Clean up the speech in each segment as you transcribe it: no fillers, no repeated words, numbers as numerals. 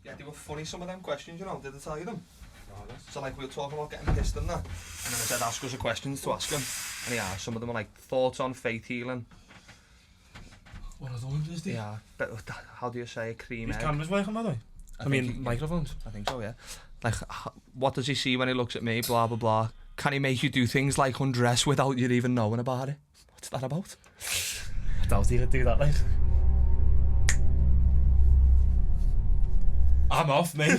Yeah, they were funny, some of them questions, you know, did I tell you them? So like we were talking about getting pissed and that, and then I said ask us a questions to ask him, and he asked, some of them were like thoughts on faith healing. What are those, is Yeah, but how do you say a cream These egg? cameras working, by the way? I mean, microphones. I think so, yeah. Like, what does he see when he looks at me, blah, blah, blah. Can he make you do things like undress without you even knowing about it? What's that about? I doubt he could do that, like. I'm off, mate.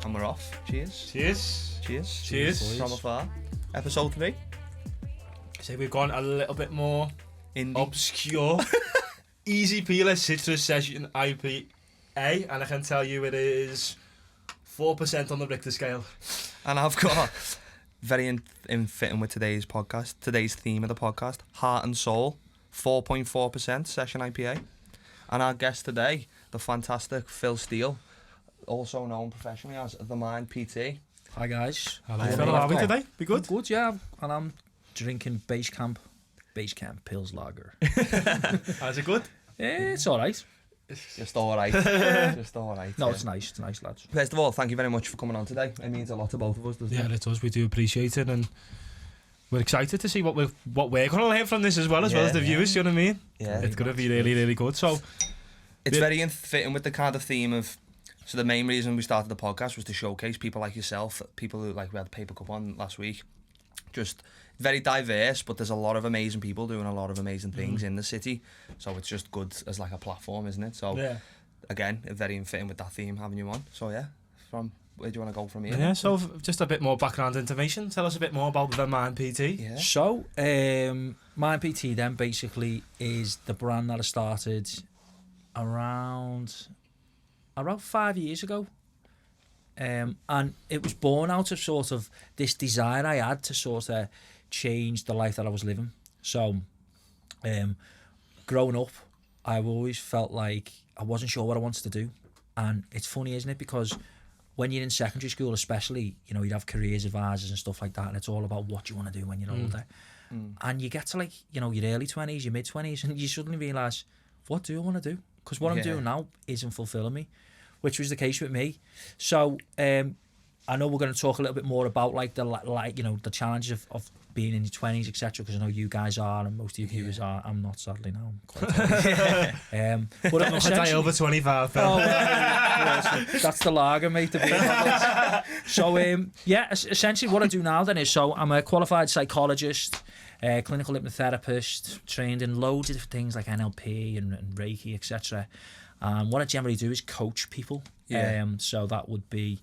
And we're off. Cheers. Cheers. Cheers. Cheers. From afar. Episode 3. So we've gone a little bit more Indie. obscure. Easy peeler citrus session IPA, and I can tell you it is 4% on the Richter scale. And I've got, very in fitting with today's podcast, today's theme of the podcast, Heart and Soul, 4.4% session IPA. And our guest today, the fantastic Phil Steele, also known professionally as the Mind PT. Hi guys. Hello. Hi, How mate. are we today? Be good? I'm good, yeah. And I'm drinking Base Camp Pils Lager. How's it good? It's alright. Just alright. Just alright. No, yeah. it's nice. It's nice, lads. First of all, thank you very much for coming on today. It means a lot to both of us, doesn't Yeah, it? it does. We do appreciate it, and we're excited to see what we're going to learn from this as well as the viewers. You know what I mean? Yeah. It's going to be really, really good. So It's Yeah. very in fitting with the kind of theme of. So the main reason we started the podcast was to showcase people like yourself, people who, like we had the Paper Cup on last week. Just very diverse, but there's a lot of amazing people doing a lot of amazing things in the city. So it's just good as like a platform, isn't it? So yeah. again, very in fitting with that theme having you on. So yeah, from where do you want to go from here? Yeah, so just a bit more background information. Tell us a bit more about the Man PT. Yeah. So, My PT then basically is the brand that I started around 5 years ago. And it was born out of sort of this desire I had to sort of change the life that I was living. So, growing up, I've always felt like I wasn't sure what I wanted to do. And it's funny, isn't it? Because when you're in secondary school especially, you know, you'd have careers advisors and stuff like that, and it's all about what you want to do when you're older. And you get to, like, you know, your early 20s, your mid-20s, and you suddenly realise, what do I want to do? Because what I'm doing now isn't fulfilling me, which was the case with me. So I know we're going to talk a little bit more about like the challenges of being in your 20s, etc. Because I know you guys are, and most of your viewers are. I'm not, sadly, now. I'm quite old. But I'm going to die over 25. Oh, that's the lager, mate. So essentially what I do now then is, so I'm a qualified psychologist, clinical hypnotherapist, trained in loads of different things like NLP and Reiki, etc. What I generally do is coach people. So that would be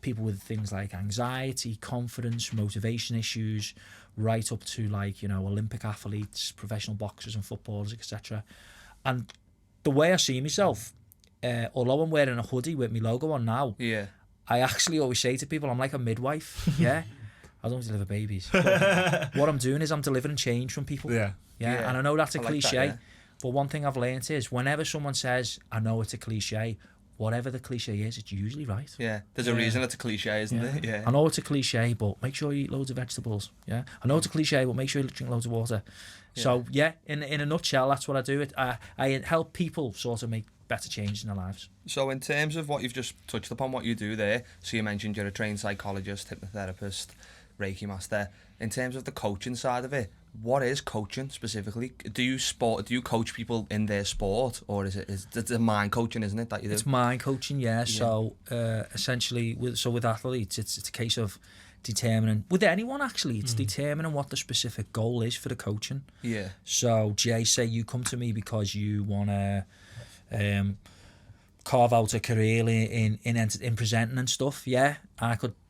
people with things like anxiety, confidence, motivation issues, right up to, like, you know, Olympic athletes, professional boxers and footballers, etc. And the way I see myself, although I'm wearing a hoodie with my logo on now, I actually always say to people, I'm like a midwife. Yeah, I don't deliver babies. What I'm doing is I'm delivering change from people. Yeah. And I know that's a cliche, like that, but one thing I've learned is whenever someone says, I know it's a cliche, whatever the cliche is, it's usually right. Yeah, there's a reason it's a cliche, isn't it? Yeah. I know it's a cliche, but make sure you eat loads of vegetables. Yeah. I know it's a cliche, but make sure you drink loads of water. So in a nutshell, that's what I do. I help people sort of make better changes in their lives. So in terms of what you've just touched upon, what you do there, so you mentioned you're a trained psychologist, hypnotherapist, Reiki master. In terms of the coaching side of it, what is coaching specifically? Do you coach people in their sport, or is it mind coaching, isn't it, that you do? It's mind coaching, yeah. So essentially, with athletes, it's a case of determining, with anyone actually, it's determining what the specific goal is for the coaching. Yeah. So Jay, say you come to me because you want to carve out a career in presenting and stuff. Yeah,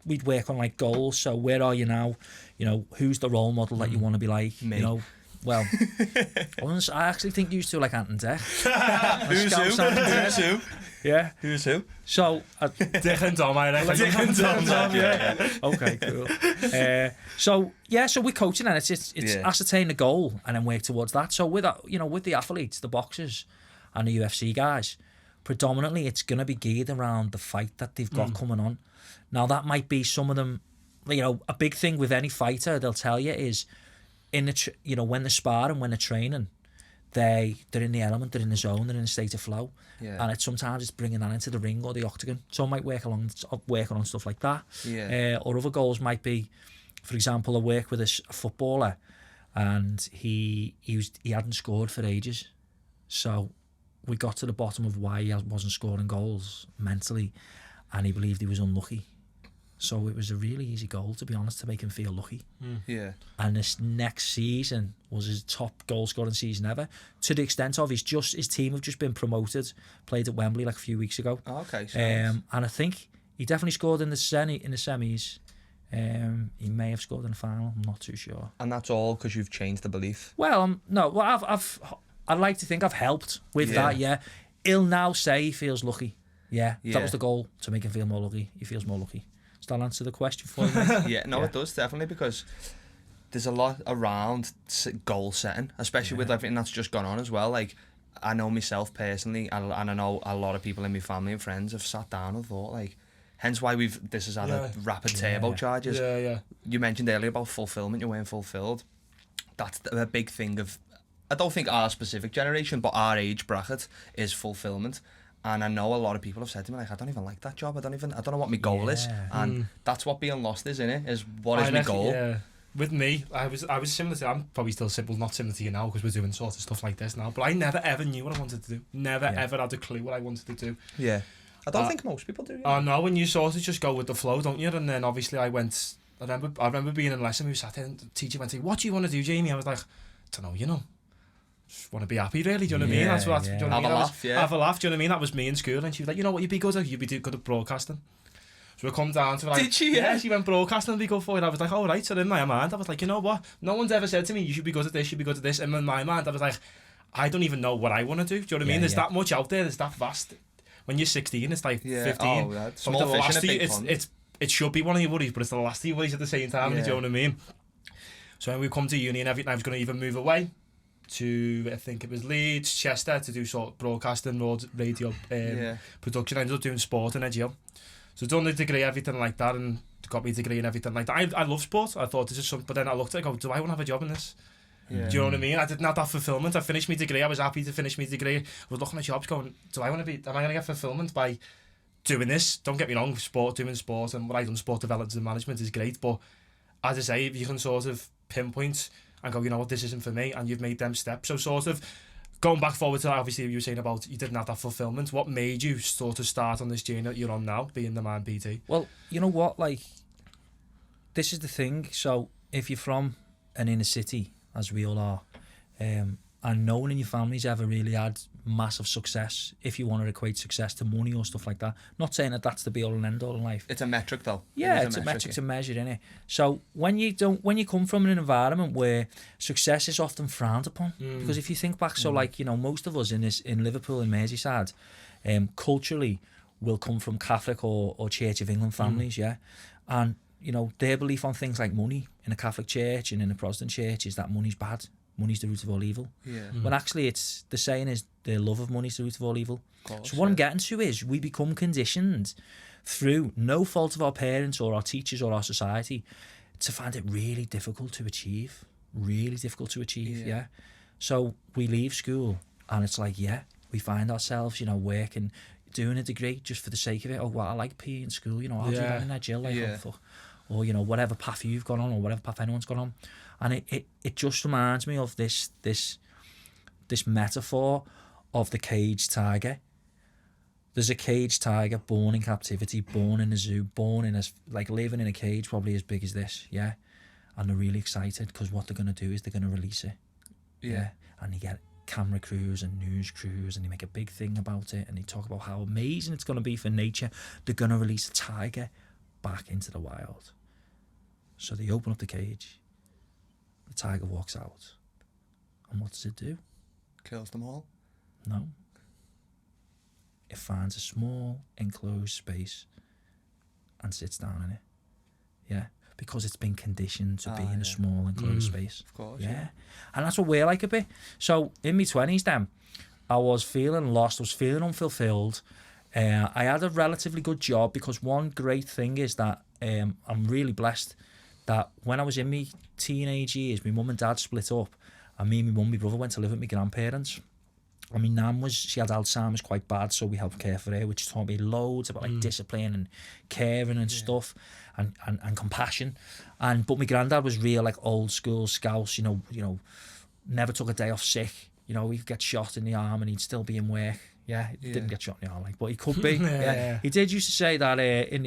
we'd work on like goals. So where are you now? You know, who's the role model that you want to be like? Me. You know, well, I actually think you two are like Ant and Dec. Who's who? Yeah. Who's who? So, Dick and Dom, I reckon. Dick and Dom, yeah. Okay, cool. So we're coaching, and it's ascertain the goal and then work towards that. So with that, with the athletes, the boxers, and the UFC guys, predominantly it's going to be geared around the fight that they've got coming on. Now that might be some of them. A big thing with any fighter, they'll tell you is in the when they're sparring, when they're training, they're in the element, they're in the zone, they're in a state of flow. Yeah. And sometimes it's bringing that into the ring or the octagon. Some might working on stuff like that. Yeah. Or other goals might be, for example, I work with a footballer, and he hadn't scored for ages, so we got to the bottom of why he wasn't scoring goals mentally, and he believed he was unlucky. So it was a really easy goal, to be honest, to make him feel lucky. Yeah. And this next season was his top goal scoring season ever, to the extent of his team have just been promoted, played at Wembley like a few weeks ago. Oh, okay. So And I think he definitely scored in the semis. He may have scored in the final. I'm not too sure. and that's all because you've changed the belief. Well, no. Well, I'd like to think I've helped with that. Yeah, he'll now say he feels lucky. Yeah, that was the goal, to make him feel more lucky. He feels more lucky. Does that answer the question for you, mate? Yeah, it does, definitely, because there's a lot around goal setting, especially with everything that's just gone on as well. Like, I know myself personally, and I know a lot of people in my family and friends have sat down and thought, like, hence why this has had a rapid turbocharge. Yeah. You mentioned earlier about fulfillment, you weren't fulfilled. That's a big thing of, I don't think our specific generation, but our age bracket is fulfillment. And I know a lot of people have said to me, like, I don't even like that job. I don't know what my goal is. And that's what being lost is, innit? Is what is my goal? Yeah. With me, I was similar to, I'm probably still not similar to you now, because we're doing sort of stuff like this now. But I never ever knew what I wanted to do. Never ever had a clue what I wanted to do. Yeah. I don't think most people do. Oh no, when you sort of just go with the flow, don't you? And then obviously I remember being in a lesson, we sat there and the teacher went to me, what do you want to do, Jamie? I was like, I don't know, just want to be happy, really. Do you know what I mean? That's what. Do you know what I mean? Have a laugh. Do you know what I mean? That was me in school, and she was like, you know what, you'd be good at? You'd be good at broadcasting. So we come down to, like, did she? Yeah, she went broadcasting and be good for it. I was like, all right. So in my mind, I was like, you know what? No one's ever said to me, you should be good at this, you should be good at this. And in my mind, I was like, I don't even know what I want to do. Do you know what I mean? There's that much out there. There's that vast. When you're 16, it's like 15. Oh, yeah. Small fish in a big pond. It should be one of your worries, but it's the last of your worries at the same time. Do you know what I mean? So when we come to uni and everything, I was going to even move away to, I think it was Leeds, Chester, to do sort of broadcasting, radio production. I ended up doing sport in Edgeo. So done the degree, everything like that, and got me degree and everything like that. I love sport. I thought this is something, but then I looked at it and go, do I want to have a job in this? Yeah. Do you know what I mean? I didn't have that fulfillment. I finished my degree. I was happy to finish my degree. I was looking at jobs going, am I going to get fulfillment by doing this? Don't get me wrong, doing sport and what I done, sport development and management, is great. But as I say, if you can sort of pinpoint and go, you know what, this isn't for me, and you've made them steps. So sort of going back forward to that, obviously you were saying about you didn't have that fulfillment. What made you sort of start on this journey that you're on now, being the man PT? Well, you know what, like, this is the thing. So if you're from an inner city, as we all are, and no one in your family's ever really had massive success, if you want to equate success to money or stuff like that. Not saying that that's the be all and end all in life. It's a metric, though. Yeah, it's a metric to measure, innit? So when you come from an environment where success is often frowned upon, because if you think back, so like, most of us in Liverpool and Merseyside, culturally will come from Catholic or Church of England families, and their belief on things like money in a Catholic church and in a Protestant church is that money's bad. Money's the root of all evil. Yeah. When actually the saying is the love of money's the root of all evil. Of course, so what I'm getting to is we become conditioned through no fault of our parents or our teachers or our society to find it really difficult to achieve. Yeah. So we leave school and it's like, we find ourselves, working, doing a degree just for the sake of it. Oh, well, I like PE in school, I'll do that in that Jill, like, oh, fuck. Or, whatever path you've gone on or whatever path anyone's gone on. And it just reminds me of this metaphor of the caged tiger. There's a caged tiger born in captivity, born in a zoo, born in living in a cage probably as big as this, and they're really excited because what they're going to do is they're going to release it. And you get camera crews and news crews and they make a big thing about it and they talk about how amazing it's going to be for nature. They're going to release a tiger back into the wild. So they open up the cage. The tiger walks out. And what does it do? Kills them all? No. it finds a small enclosed space and sits down in it. Yeah, because it's been conditioned to be in a small enclosed space. Of course. Yeah. And that's what we're like a bit. So in my 20s then, I was feeling lost, I was feeling unfulfilled. I had a relatively good job because one great thing is that I'm really blessed that when I was in my teenage years, my mum and dad split up, and me and my mum and my brother went to live with my grandparents. And my nan she had Alzheimer's quite bad, so we helped care for her, which taught me loads about like discipline and caring and stuff, and compassion. But my granddad was real like old school Scouse, you know, never took a day off sick. You know, he'd get shot in the arm and he'd still be in work. Yeah, he didn't get shot in the arm, like, but he could be. Yeah. He did used to say that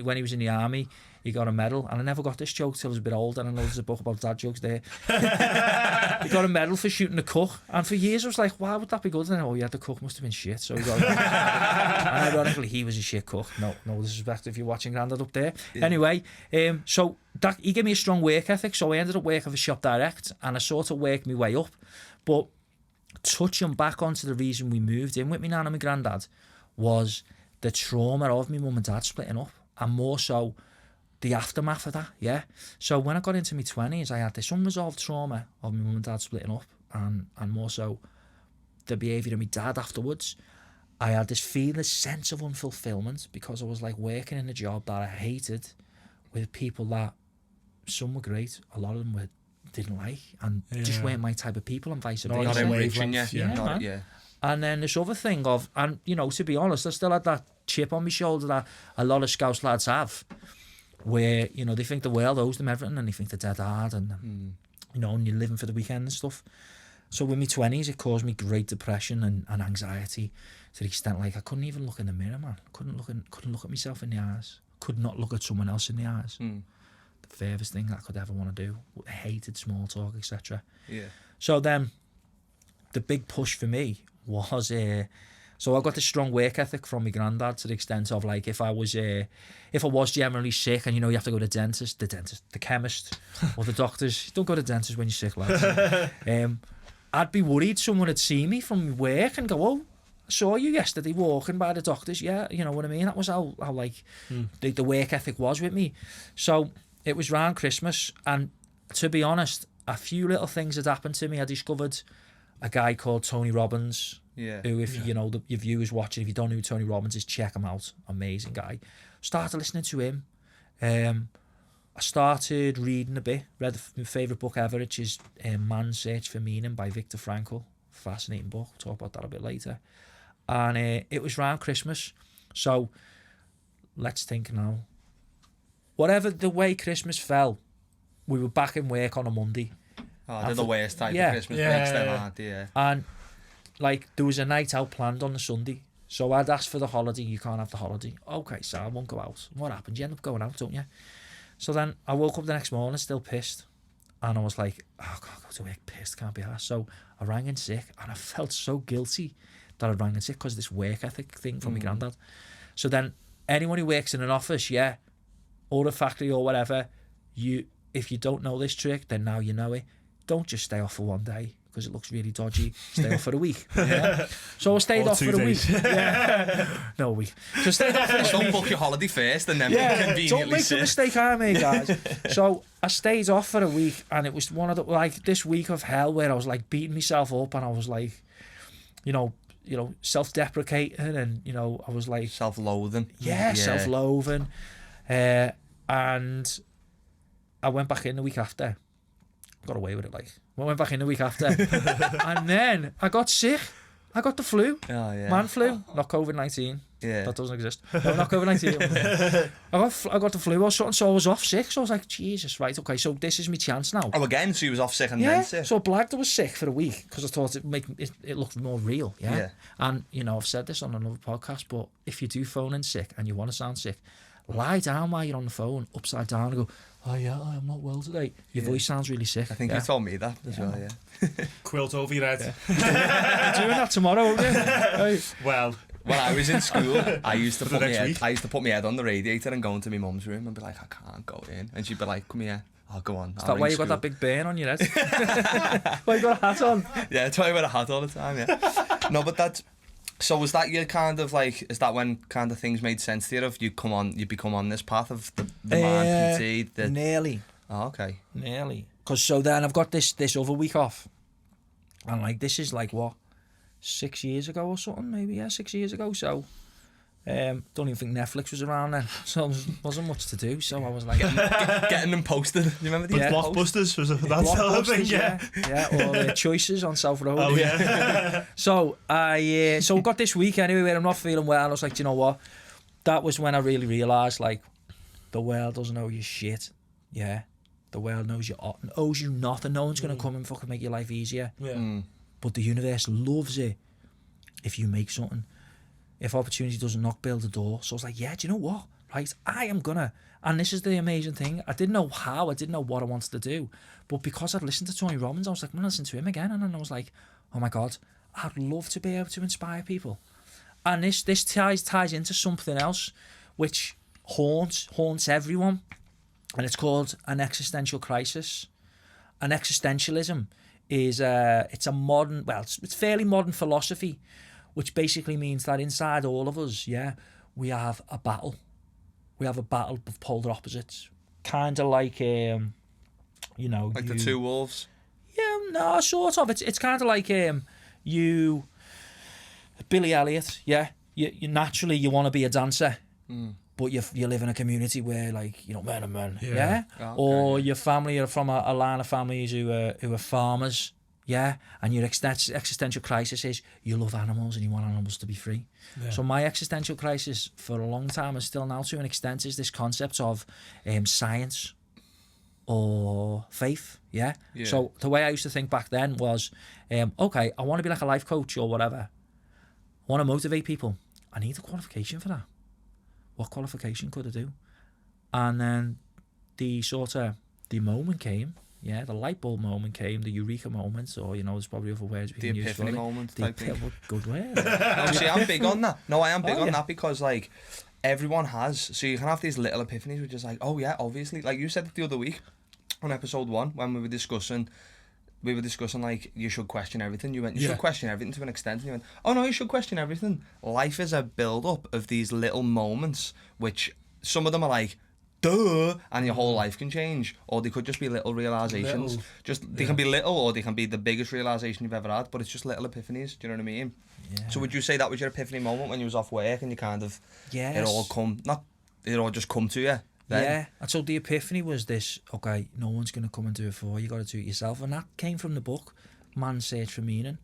when he was in the army, he got a medal, and I never got this joke till I was a bit older, and I know there's a book about dad jokes there. He got a medal for shooting a cook, and for years I was like, why would that be good? And then, the cook must have been shit, so he got and ironically, he was a shit cook. No disrespect if you're watching Grandad up there. Yeah. Anyway, so that he gave me a strong work ethic, so I ended up working for Shop Direct, and I sort of worked my way up. But touching back onto the reason we moved in with me nan and my granddad was the trauma of my mum and dad splitting up, and more so the aftermath of that. Yeah, so when I got into my 20s, I had this unresolved trauma of my mum and dad splitting up, and more so the behaviour of my dad afterwards. I had this sense of unfulfillment because I was like working in a job that I hated with people that some were great, a lot of them didn't like, and just weren't my type of people, and vice versa. Not enriching you. Yeah. And then this other thing of, and to be honest, I still had that chip on my shoulder that a lot of Scouse lads have, where they think the world owes them everything, and they think they're dead hard, and and you're living for the weekend and stuff. So with my 20s, it caused me great depression and anxiety to the extent like I couldn't even look in the mirror, man. Couldn't look at myself in the eyes. Could not look at someone else in the eyes. The furthest thing I could ever want to do. I hated small talk, etc. Yeah. So then, the big push for me was, so I got this strong work ethic from my granddad to the extent of like if I was generally sick, and you have to go to the chemist, or the doctors. You don't go to the dentist when you're sick, lads. I'd be worried someone would see me from work and go, "Oh, I saw you yesterday walking by the doctors." Yeah, you know what I mean. That was how like the work ethic was with me. So it was around Christmas, and to be honest, a few little things had happened to me. I discovered a guy called Tony Robbins, who, if your viewers watching, if you don't know who Tony Robbins is, check him out. Amazing guy. Started listening to him. I started reading a bit. Read my favourite book ever, which is Man's Search for Meaning by Viktor Frankl. Fascinating book. We'll talk about that a bit later. And it was around Christmas. So let's think now. Whatever the way Christmas fell, we were back in work on a Monday. Oh, they're the worst type of Christmas breaks, then, aren't they? And like there was a night out planned on the Sunday. So I'd asked for the holiday. You can't have the holiday. Okay, so I won't go out. What happened? You end up going out, don't you? So then I woke up the next morning still pissed. And I was like, oh, I can't go to work pissed, can't be arsed. So I rang in sick, and I felt so guilty that I rang in sick because of this work ethic thing from my granddad. So then anyone who works in an office, or a factory or whatever, if you don't know this trick, then now you know it. Don't just stay off for one day because it looks really dodgy. Stay off for a week. Yeah? So I stayed off for a week. No, a week. So I stayed off for a week. Don't book your holiday first and then conveniently don't make sick. the mistake I made, guys. So I stayed off for a week, and it was one of the this week of hell where I was like beating myself up, and I was like, self-deprecating, and I was like self-loathing. Self-loathing, and I went back in the week after. Got away with it, I went back in the week after, and then I got sick. I got the flu. Oh, yeah. Man flu, not COVID-19. Yeah, that doesn't exist. No, not COVID-19. I got the flu or something, so I was off sick. So I was like, Jesus, right, okay, so this is my chance now. Oh, again, so you was off sick and then sick. So I blagged I was sick for a week because I thought it looked more real. Yeah. And I've said this on another podcast, but if you do phone in sick and you want to sound sick, lie down while you're on the phone, upside down, and go, "Oh yeah, I'm not well today." Your voice sounds really sick. I think you told me that as well. Yeah. Quilt over your head. You're doing that tomorrow, won't you? Right. Well, when I was in school, I used to put my head on the radiator and go into my mum's room and be like, "I can't go in," and she'd be like, "Come here." "Oh, go on." Is that why you got that big burn on your head? Why you got a hat on? Yeah, that's why I wear a hat all the time. Yeah. No, but So was that your kind of like? Is that when kind of things made sense to you? Of you become on this path of the man PT? Nearly. Oh, okay. Nearly. Because so then I've got this other week off, and like this is like what, 6 years ago or something, maybe 6 years ago. So don't even think Netflix was around then, so there wasn't much to do. So I was like getting them posted. You remember these? Yeah. Blockbusters was that's the thing, yeah, or the Choices on South Road. Oh yeah. So I got this week anyway where I'm not feeling well. I was like, do you know what? That was when I really realised like the world doesn't owe you shit. Yeah. The world owes you nothing. No one's going to come and fucking make your life easier. Yeah. But the universe loves it if you make something. If opportunity doesn't knock, build a door. So I was like, yeah, do you know what? Right, I am gonna. And this is the amazing thing. I didn't know how. I didn't know what I wanted to do. But because I'd listened to Tony Robbins, I was like, I'm going to listen to him again. And then I was like, oh my God, I'd love to be able to inspire people. And this ties into something else, which haunts everyone. And it's called an existential crisis. An existentialism is it's fairly modern philosophy, which basically means that inside all of us, we have a battle. We have a battle of polar opposites, kind of like like the two wolves. Yeah, no, sort of. It's kind of like Billy Elliot. Yeah, you naturally you want to be a dancer. But you live in a community where, like, men are men, yeah? Oh, okay, or your family are from a line of families who are farmers, yeah? And your existential crisis is you love animals and you want animals to be free. Yeah. So my existential crisis for a long time, and still now to an extent, is this concept of science or faith, yeah? So the way I used to think back then was, okay, I want to be like a life coach or whatever. I want to motivate people. I need a qualification for that. What qualification could I do? And then the moment came, the light bulb moment came, the eureka moment, or there's probably other words we can use for it. The epiphany moment. Good word. See, I'm big on that. No, I am big on that because like everyone has. So you can have these little epiphanies, which is like, oh yeah, obviously, like you said the other week on episode 1 when we were discussing like you should question everything. You went, you should question everything to an extent, and you went, oh no, you should question everything. Life is a build up of these little moments, which some of them are like, duh, and your whole life can change, or they could just be little realizations. They can be little, or they can be the biggest realization you've ever had, but it's just little epiphanies. Do you know what I mean? Yeah. So would you say that was your epiphany moment when you was off work and you kind of it all just come to you? Then. Yeah, and so the epiphany was this, okay, no one's going to come and do it for you, got to do it yourself. And that came from the book, Man's Search for Meaning,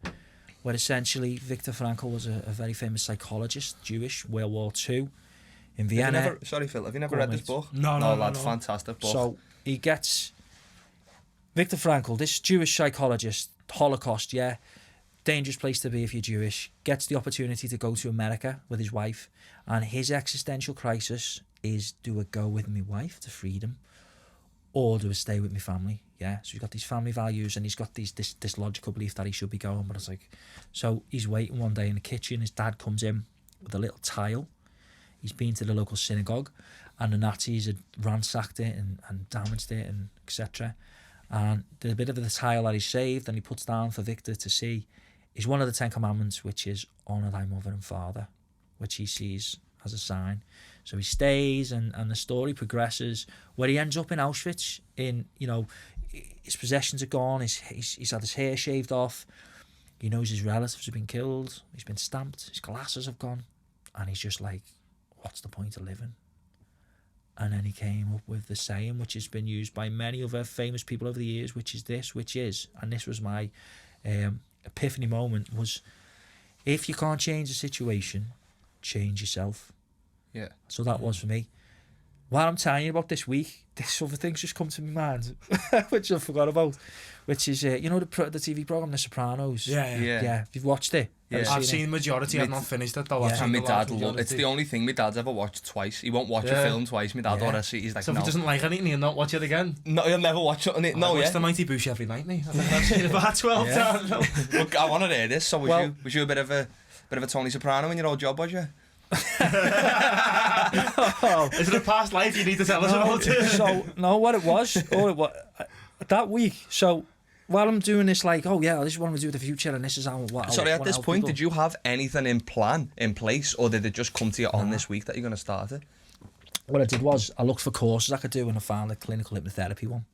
where essentially Viktor Frankl was a very famous psychologist, Jewish, World War II, in Vienna. Sorry, Phil, have you never read this book? No, lad, fantastic book. So he gets, Viktor Frankl, this Jewish psychologist, Holocaust, dangerous place to be if you're Jewish, gets the opportunity to go to America with his wife, and his existential crisis is, do I go with my wife to freedom, or do I stay with my family? Yeah, so he's got these family values, and he's got this logical belief that he should be going, but it's like, so he's waiting one day in the kitchen, his dad comes in with a little tile. He's been to the local synagogue, and the Nazis had ransacked it and damaged it, and etc. And there's a bit of the tile that he's saved, and he puts down for Victor to see, is one of the 10 Commandments, which is honour thy mother and father, which he sees as a sign. So he stays, and the story progresses where he ends up in Auschwitz. His possessions are gone. He's had his hair shaved off. He knows his relatives have been killed. He's been stamped. His glasses have gone, and he's just like, what's the point of living? And then he came up with the saying, which has been used by many other famous people over the years, which is, and this was my epiphany moment, was, if you can't change the situation, change yourself. Yeah. So that was for me. While I'm telling you about this week, this other thing's just come to my mind, which I forgot about, which is, the TV program The Sopranos. Yeah. You've watched it? Yeah. I've seen the majority. I've not finished it though. And my dad loved it. It's the only thing my dad's ever watched twice. He won't watch a film twice. My dad ought to see. He's like, so if he doesn't like anything, he'll not watch it again. No, he'll never watch it. I watch the Mighty Boosh every night, mate. I think I've seen it about 12 times. Look, I want to hear this. So was you a bit of a Tony Soprano in your old job, was you? Is it a past life you need to tell us about? So no, what it was that week. So while I'm doing this, like, oh yeah, this is what I'm gonna do in the future, and this is how. Sorry, at this point, did you have anything in place, or did it just come to you on this week that you're going to start it? What I did was I looked for courses I could do, and I found a clinical hypnotherapy one.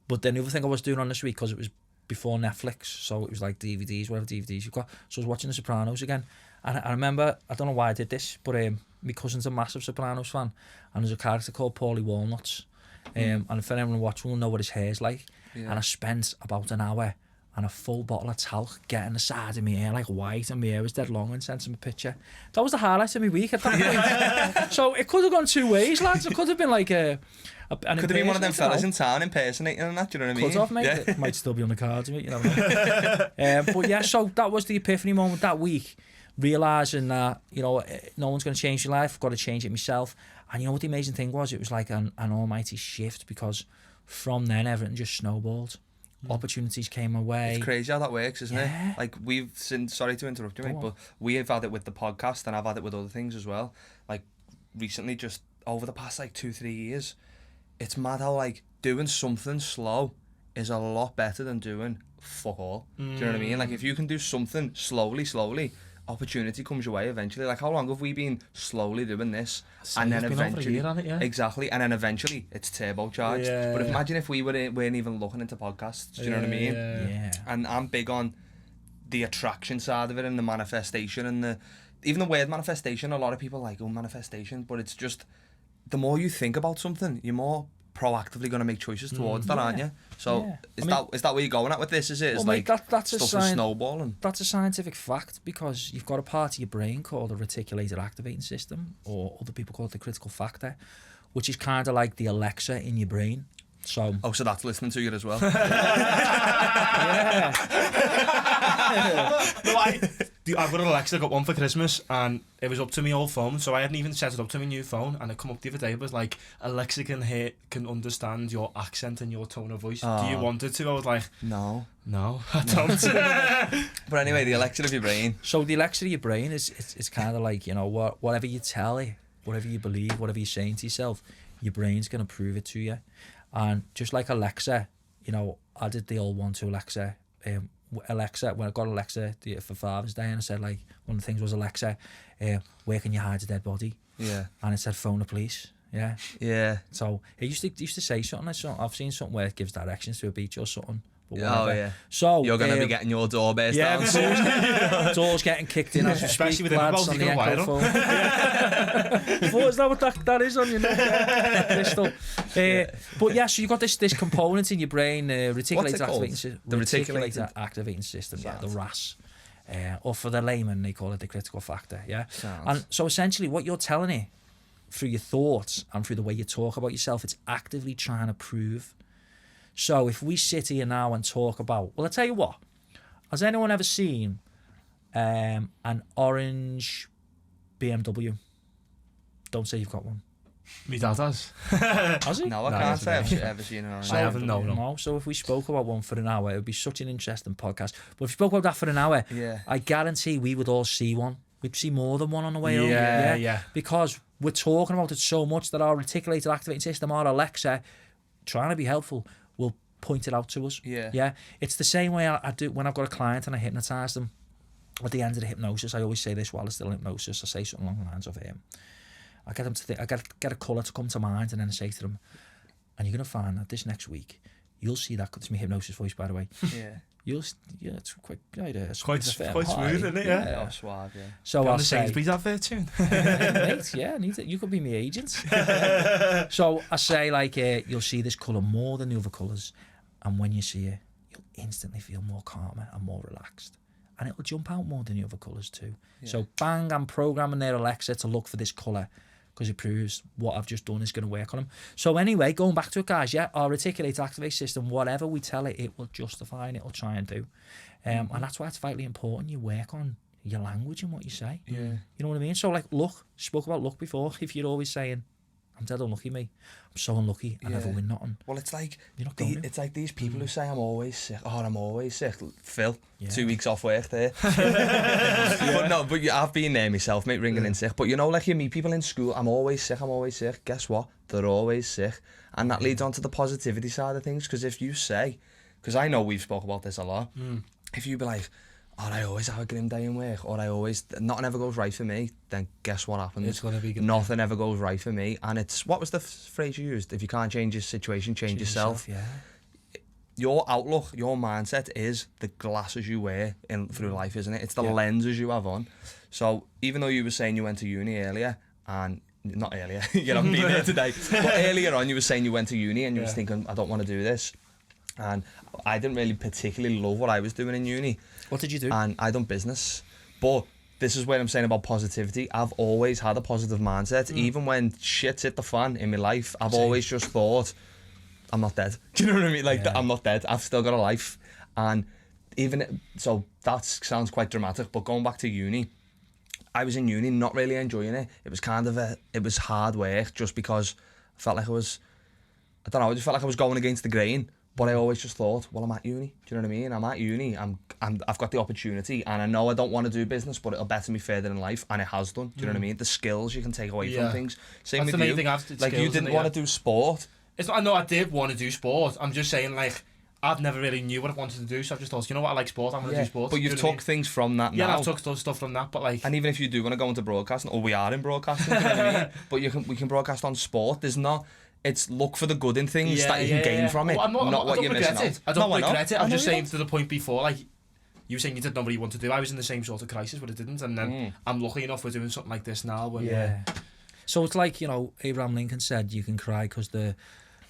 But then the other thing I was doing on this week, because it was before Netflix, so it was like DVDs, whatever DVDs you've got. So I was watching The Sopranos again, and I remember, I don't know why I did this, but my cousin's a massive Sopranos fan, and there's a character called Paulie Walnuts, and if anyone watching will know what his hair's like. And I spent about an hour and a full bottle of talc getting the side of my hair like white, and my hair was dead long, and sent him a picture. That was the highlight of my week at that point. So it could have gone two ways, lads. It could have been like an could have been one of them fellas in town impersonating and that, do you know what I mean? Cut off, mate. Yeah. It might still be on the cards, mate, you know. But yeah, so that was the epiphany moment that week, realising that, you know, no one's going to change your life, I've got to change it myself. And you know what the amazing thing was? It was like an almighty shift, because from then everything just snowballed. Opportunities came my way. It's crazy how that works, isn't it? Like, we've seen, sorry to interrupt you, mate, but we have had it with the podcast, and I've had it with other things as well. Like, recently, just over the past like 2-3 years, it's mad how like doing something slow is a lot better than doing fuck all. Do you know what I mean? Like, if you can do something slowly, opportunity comes your way eventually. Like, how long have we been slowly doing this? And then eventually, exactly, and then eventually it's turbocharged. But imagine if we weren't even looking into podcasts. Do you know what I mean? Yeah. And I'm big on the attraction side of it, and the manifestation, and even the word manifestation. A lot of people are like, oh, manifestation, but it's just, the more you think about something, you're more proactively going to make choices towards that, aren't you? So is that where you're going at with this? Is it? It's like that's stuff a is snowballing. That's a scientific fact, because you've got a part of your brain called the reticulated activating system, or other people call it the critical factor, which is kind of like the Alexa in your brain. So that's listening to you as well. Yeah. No, I've got an Alexa, I got one for Christmas, and it was up to my old phone, so I hadn't even set it up to my new phone, and it come up the other day, it was like, Alexa can understand your accent and your tone of voice. Do you want it to? I was like, no, I don't. But anyway, the Alexa of your brain. So the Alexa of your brain is it's kind of like, you know, whatever you tell it, whatever you believe, whatever you're saying to yourself, your brain's going to prove it to you. And just like Alexa, you know, I did the old one to Alexa. Alexa, when I got Alexa for Father's Day, and I said, like, one of the things was, Alexa, where can you hide a dead body? Yeah. And it said, phone the police. Yeah. Yeah. So it used to say something. I've seen something where it gives directions to a beach or something. Oh yeah. So you're gonna be getting your door burst down. Doors getting kicked in as we especially speak, with the lads, on the Echo phone. Is that what that is on your neck? Crystal. But yeah, so you've got this component in your brain, reticulated activating system. The reticulated activating system, yeah, the RAS. Or for the layman, they call it the critical factor. Yeah. And so essentially, what you're telling it through your thoughts and through the way you talk about yourself, it's actively trying to prove. So if we sit here now and talk about, well, I'll tell you what, has anyone ever seen an orange BMW? Don't say you've got one. Me dad has. Has he? No, I can't say I've ever seen an orange. I haven't, no. So if we spoke about one for an hour, it would be such an interesting podcast. But if we spoke about that for an hour, I guarantee we would all see one. We'd see more than one on the way home. Yeah. Because we're talking about it so much that our reticulated activating system, our Alexa, trying to be helpful, will point it out to us. Yeah. It's the same way I do when I've got a client and I hypnotise them. At the end of the hypnosis, I always say this while it's still in hypnosis. I say something along the lines of, I get them to think, I get a colour to come to mind, and then I say to them, and you're going to find that this next week, you'll see that. It's my hypnosis voice, by the way. It's quite quite smooth, isn't it? Yeah, suave, yeah. So I'll say, Sainsbury's advert tune. mate, you could be my agent. So I say, like, you'll see this colour more than the other colours, and when you see it, you'll instantly feel more calmer and more relaxed, and it'll jump out more than the other colours too. So bang, I'm programming their Alexa to look for this colour, because it proves what I've just done is going to work on them. So anyway, going back to it, guys, our reticulated activate system, whatever we tell it, it will justify and it will try and do. And that's why it's vitally important you work on your language and what you say. Yeah. You know what I mean? So, like, spoke about luck before. If you're always saying, I'm dead unlucky, mate. I'm so unlucky. I never win nothing. Well, it's like You're not going to. it's like these people who say I'm always sick. Oh, I'm always sick. Phil, Yeah. 2 weeks off work there. But I've been there myself, mate, ringing in sick. But you know, like you meet people in school, I'm always sick, I'm always sick. Guess what? They're always sick. And that leads on to the positivity side of things. Because if you say, because I know we've spoke about this a lot, if you be like, oh, I always have a grim day in work, or nothing ever goes right for me, then guess what happens? It's gonna be good. Nothing ever goes right for me. And it's, what was the phrase you used? If you can't change your situation, change yourself. Yeah. Your outlook, your mindset is the glasses you wear through life, isn't it? It's the lenses you have on. So even though you were saying you went to uni earlier, and not earlier, you haven't been there today, but earlier on you were saying you went to uni and you was thinking, I don't want to do this. And I didn't really particularly love what I was doing in uni. What did you do? And I done business. But this is where I'm saying about positivity. I've always had a positive mindset. Even when shit's hit the fan in my life, I've always just thought, I'm not dead. Do you know what I mean? Like, I'm not dead. I've still got a life. And so that sounds quite dramatic, but going back to uni, I was in uni not really enjoying it. It was it was hard work just because I felt like I just felt like I was going against the grain. But I always just thought, well, I'm at uni. Do you know what I mean? I'm at uni. I've got the opportunity, and I know I don't want to do business, but it'll better me further in life, and it has done. Do you know what I mean? The skills you can take away from things. Same That's with the main you. thing I've Like, you didn't want to do sport. It's not. I know I did want to do sport. I'm just saying, like, I've never really knew what I wanted to do, so I've just thought, you know what, I like sport. I'm gonna do sport. But you've took things from that now. Yeah, I've took stuff from that, but like, and even if you do want to go into broadcasting, or we are in broadcasting, you know what I mean? But we can broadcast on sport. There's not. It's look for the good in things that you can gain from it, well, not what you're missing out. I don't regret it. I'm just saying don't. to the point before, like, you were saying you didn't know what you wanted to do. I was in the same sort of crisis, but I didn't, and then I'm lucky enough we're doing something like this now. When, So it's like, you know, Abraham Lincoln said, you can cry because the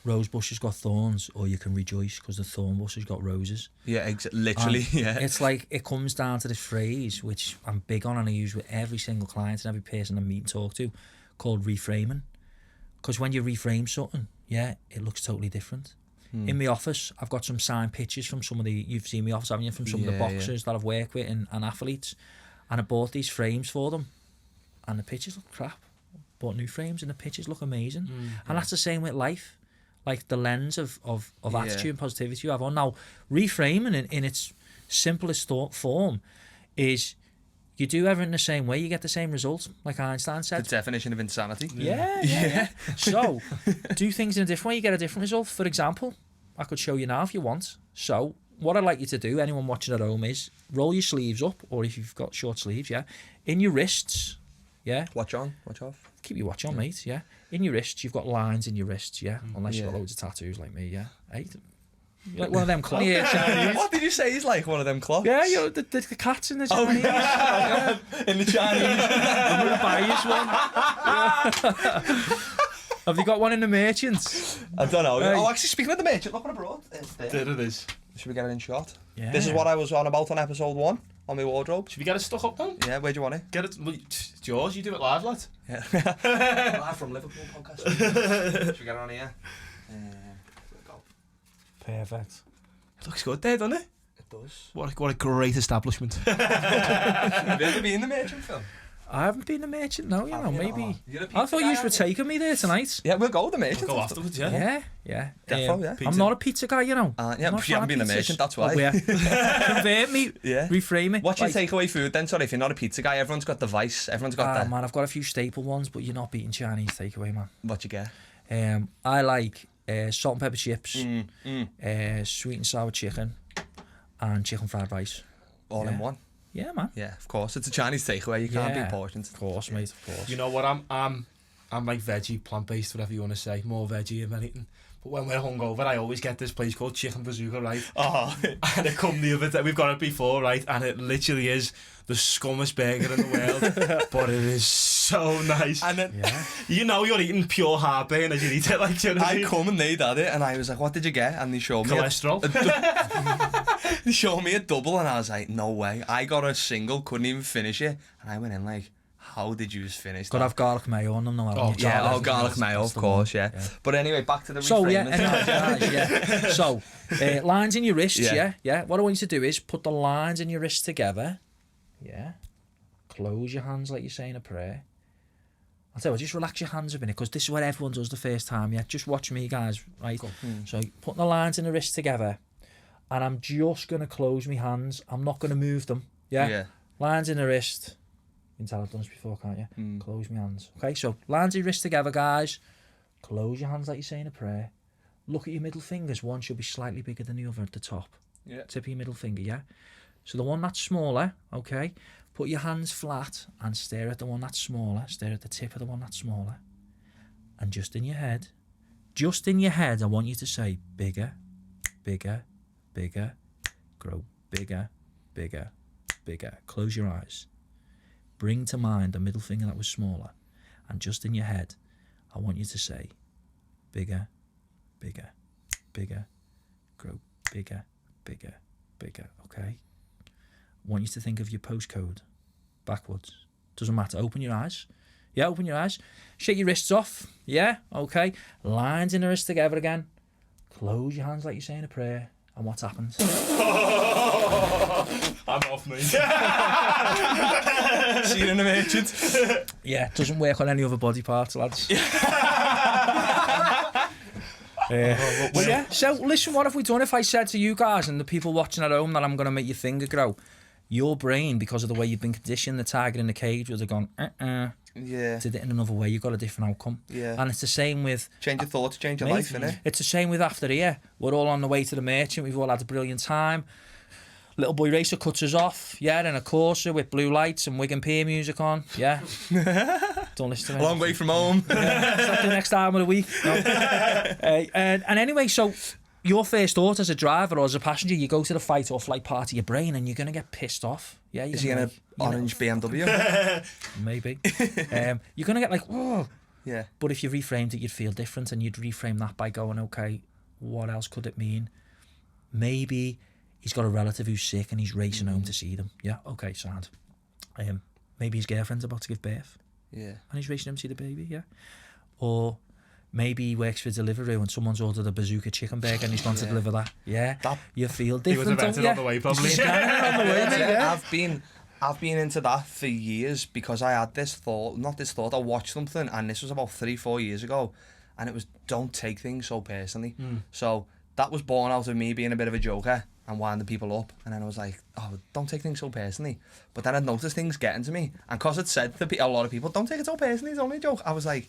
rose bush has got thorns, or you can rejoice because the thorn bush has got roses. Yeah, literally. Yeah. It's like, it comes down to this phrase, which I'm big on and I use with every single client and every person I meet and talk to, called reframing. Because when you reframe something, it looks totally different. In my office, I've got some signed pictures from some of you've seen my office, haven't you, from some of the boxers that I've worked with and athletes. And I bought these frames for them. And the pictures look crap. Bought new frames and the pictures look amazing. And that's the same with life. Like, the lens of attitude and positivity you have on. Now, reframing in its simplest form is, you do everything the same way, you get the same result, like Einstein said. The definition of insanity. Yeah. So, do things in a different way, you get a different result. For example, I could show you now if you want. So, what I'd like you to do, anyone watching at home, is roll your sleeves up, or if you've got short sleeves, in your wrists, Watch on, watch off. Keep your watch on, mate, In your wrists, you've got lines in your wrists, Unless you've got loads of tattoos like me, Hey, you're like one of them clocks. What did you say? He's like one of them clocks. Yeah, you're the cats in the Chinese. In the Chinese. I'm going to buy you one. Have you got one in the merchants? I don't know. Hey. Oh, actually, speaking of the merchant, look what I brought. there it is. Should we get it in shot? Yeah. This is what I was on about on episode 1 on my wardrobe. Should we get it stuck up now? Yeah, where do you want it? Get it. Well, it's yours. You do it live, lad. Yeah. Live from Liverpool podcast. Should we get it on here? Perfect. It looks good there, doesn't it? It does. What a great establishment. Have you ever been in the merchant film? I haven't been a merchant, no, maybe. You're a I thought pizza you guy, were taking me there tonight. Yeah, we'll go with the merchant. We'll go afterwards, yeah. Yeah. Defo, yeah. I'm not a pizza guy, you know. Yeah, I'm you not a fan haven't of been a pizzas. merchant, that's why. Oh, yeah. Convert me, reframe it. What's your Like, takeaway food then? Sorry, if you're not a pizza guy, everyone's got the vice. Everyone's got that. man, I've got a few staple ones, but you're not beating Chinese takeaway, man. What you get? I like salt and pepper chips, sweet and sour chicken, and chicken fried rice. All in one. Yeah, man. Yeah, of course. It's a Chinese takeaway. You can't Yeah. beat portions. Of course, mate. Of course. You know what? I'm like veggie, plant-based, whatever you want to say. More veggie than anything. But when we're hungover, I always get this place called Chicken Bazooka, right? Oh. And it come the other day. We've got it before, right? And it literally is the scummest burger in the world. But it is so nice. And then, you know you're eating pure heartburn as you eat it. Like, you know what I I mean? come and they'd had it, and I was like, what did you get? And they showed me Cholesterol. they showed me a double, and I was like, no way. I got a single, couldn't even finish it. And I went in like, how did you just finish Got to that? have garlic mayo on them, though. haven't you? Yeah, garlic mayo, of course, yeah. But anyway, back to the So, reframing. So, lines in your wrists, Yeah. What I want you to do is put the lines in your wrists together. Yeah. Close your hands like you're saying a prayer. I'll tell you what, just relax your hands a minute, because this is what everyone does the first time, yeah? Just watch me, guys, right? So putting the lines in the wrist together, and I'm just going to close my hands. I'm not going to move them, yeah? Lines in the wrist. You can tell I've done this before, can't you? Close my hands. Okay, so lines in your wrist together, guys. Close your hands like you're saying a prayer. Look at your middle fingers. One should be slightly bigger than the other at the top. Tip of your middle finger, yeah? So the one that's smaller, okay, put your hands flat and stare at the one that's smaller. Stare at the tip of the one that's smaller. And just in your head, I want you to say bigger, bigger, bigger, grow bigger, bigger, bigger. Close your eyes. Bring to mind the middle finger that was smaller. And just in your head, I want you to say bigger, bigger, bigger, grow bigger, bigger, bigger, okay? I want you to think of your postcode backwards. Doesn't matter. Open your eyes. Yeah, open your eyes. Shake your wrists off. Yeah, okay. Lines in the wrist together again. Close your hands like you're saying a prayer. And what happens? I'm off, mate. See you in a merchant. Yeah, it doesn't work on any other body parts, lads. Well, yeah, so listen, what have we done if I said to you guys and the people watching at home that I'm going to make your finger grow? Your brain, because of the way you've been conditioned, the tiger in the cage would have gone, Yeah. did it in another way, you've got a different outcome. Yeah. And it's the same with... Change your thoughts, change your life, innit? It's the same with after here. We're all on the way to the merchant, we've all had a brilliant time. Little boy racer cuts us off, yeah, in a Corsa with blue lights and Wigan Pier music on, yeah. Don't listen to me. Long way from home. Yeah, it's not the next time of the week. No. And anyway, so your first thought as a driver or as a passenger, you go to the fight or flight part of your brain and you're going to get pissed off. Yeah, Is he in an orange BMW? Maybe. You're going to get like, oh. Yeah. But if you reframed it, you'd feel different, and you'd reframe that by going, okay, what else could it mean? Maybe he's got a relative who's sick and he's racing home to see them. Yeah, okay, sad. Maybe his girlfriend's about to give birth. Yeah. And he's racing home to see the baby, yeah. Or maybe he works for Deliveroo and someone's ordered a bazooka chicken burger and he's gone to deliver that. Yeah, you feel different. He was invented on the way, probably. On the way, mate, yeah. I've been into that for years because I had this thought, I watched something, and this was about 3-4 years ago, and it was, don't take things so personally. So that was born out of me being a bit of a joker and winding people up, and then I was like, oh, don't take things so personally. But then I'd noticed things getting to me, and because it said to a lot of people, don't take it so personally, it's only a joke, I was like,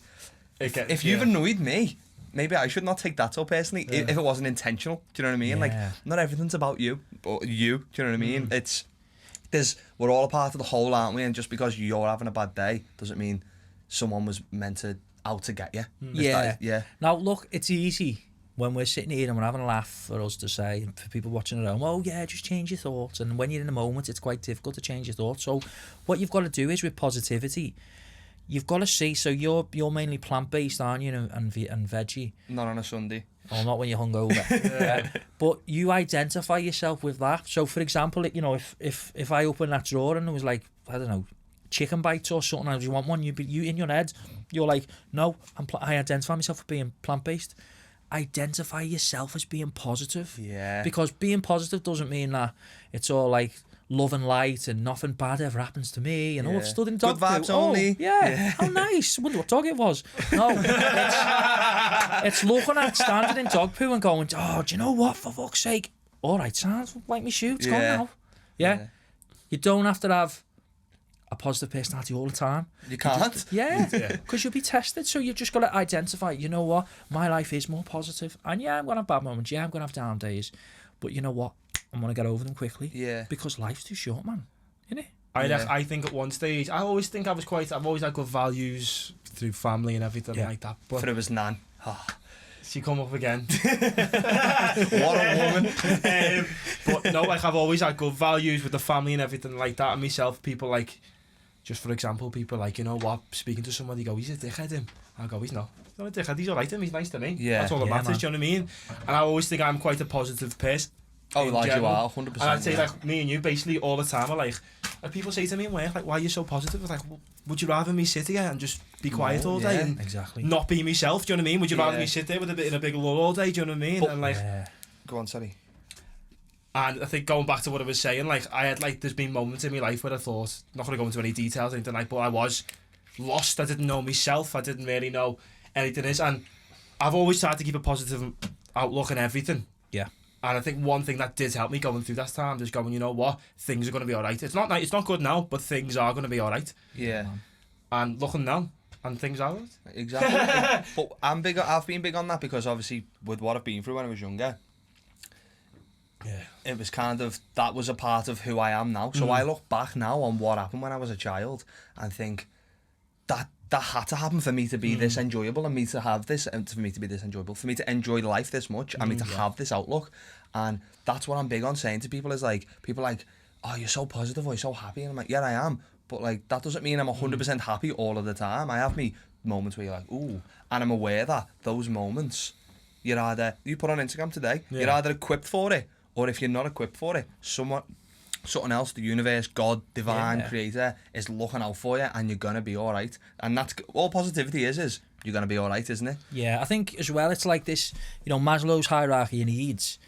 if you've annoyed me, maybe I should not take that so personally, if it wasn't intentional. Do you know what I mean? Like, not everything's about you, but you. Do you know what I mean? We're all a part of the whole, aren't we? And just because you're having a bad day doesn't mean someone was meant to out to get you. Yeah. Now look, it's easy when we're sitting here and we're having a laugh for us to say, for people watching at home, oh yeah, just change your thoughts. And when you're in the moment, it's quite difficult to change your thoughts. So what you've got to do is, with positivity, you've got to see, so you're mainly plant-based, aren't you, and veggie? Not on a Sunday. Or not when you're hungover. But you identify yourself with that. So for example, you know, if I open that drawer and it was like, I don't know, chicken bites or something, if you want one, you in your head, you're like, no, I identify myself with being plant-based. Identify yourself as being positive. Yeah. Because being positive doesn't mean that it's all like love and light and nothing bad ever happens to me and I've stood in dog good vibes poo. only. How nice. Wonder what dog it was. No, it's looking at standing in dog poo and going, oh, do you know what, for fuck's sake, all right, sounds like me shoe, it's gone now. Yeah. You don't have to have a positive personality all the time. You can't. Because you'll be tested. So you've just got to identify, you know what, my life is more positive. And yeah, I'm going to have bad moments. Yeah, I'm going to have down days. But you know what, I'm going to get over them quickly. Yeah. Because life's too short, man. Isn't it? I think at one stage, I've always had good values through family and everything like that. But it was nan. She come up again. What a woman. But no, like I've always had good values with the family and everything like that. And myself, people like, just for example, people like, you know what, speaking to somebody, go, he's a dickhead, him. I go, he's not a dickhead, he's alright, he's nice to me. Yeah. That's all that matters, man. Do you know what I mean? And I always think I'm quite a positive person. Oh, like general. You are, 100%. And I'd say, like, me and you basically all the time are like people say to me in work, like, why are you so positive? It's like, well, would you rather me sit here and just be quiet all day and not be myself? Do you know what I mean? Would you rather me sit there with in a big lull all day? Do you know what I mean? But, and like, go on, sorry. And I think going back to what I was saying, like, I had, like, there's been moments in my life where I thought, not going to go into any details or anything like, but I was lost. I didn't know myself. I didn't really know anything is. And I've always tried to keep a positive outlook on everything. Yeah. And I think one thing that did help me going through that time is going, you know what, things are going to be all right. It's not good now, but things are going to be all right. Yeah. And looking now, and things are all right. Exactly. But I've been big on that because obviously with what I've been through when I was younger, it was kind of, that was a part of who I am now. So I look back now on what happened when I was a child and think that had to happen for me to be this enjoyable, and me to have this, and for me to be this enjoyable, for me to enjoy life this much, and me to have this outlook. And that's what I'm big on saying to people, is like, people are like, oh, you're so positive, or you're so happy, and I'm like, yeah, I am, but like, that doesn't mean I'm 100% happy all of the time. I have me moments where you're like, ooh, and I'm aware that those moments, you put on Instagram today, you're either equipped for it, or if you're not equipped for it, something else, the universe, God, divine creator, is looking out for you, and you're gonna be all right. And that's all positivity is you're gonna be all right, isn't it? Yeah, I think as well, it's like this, Maslow's hierarchy of needs,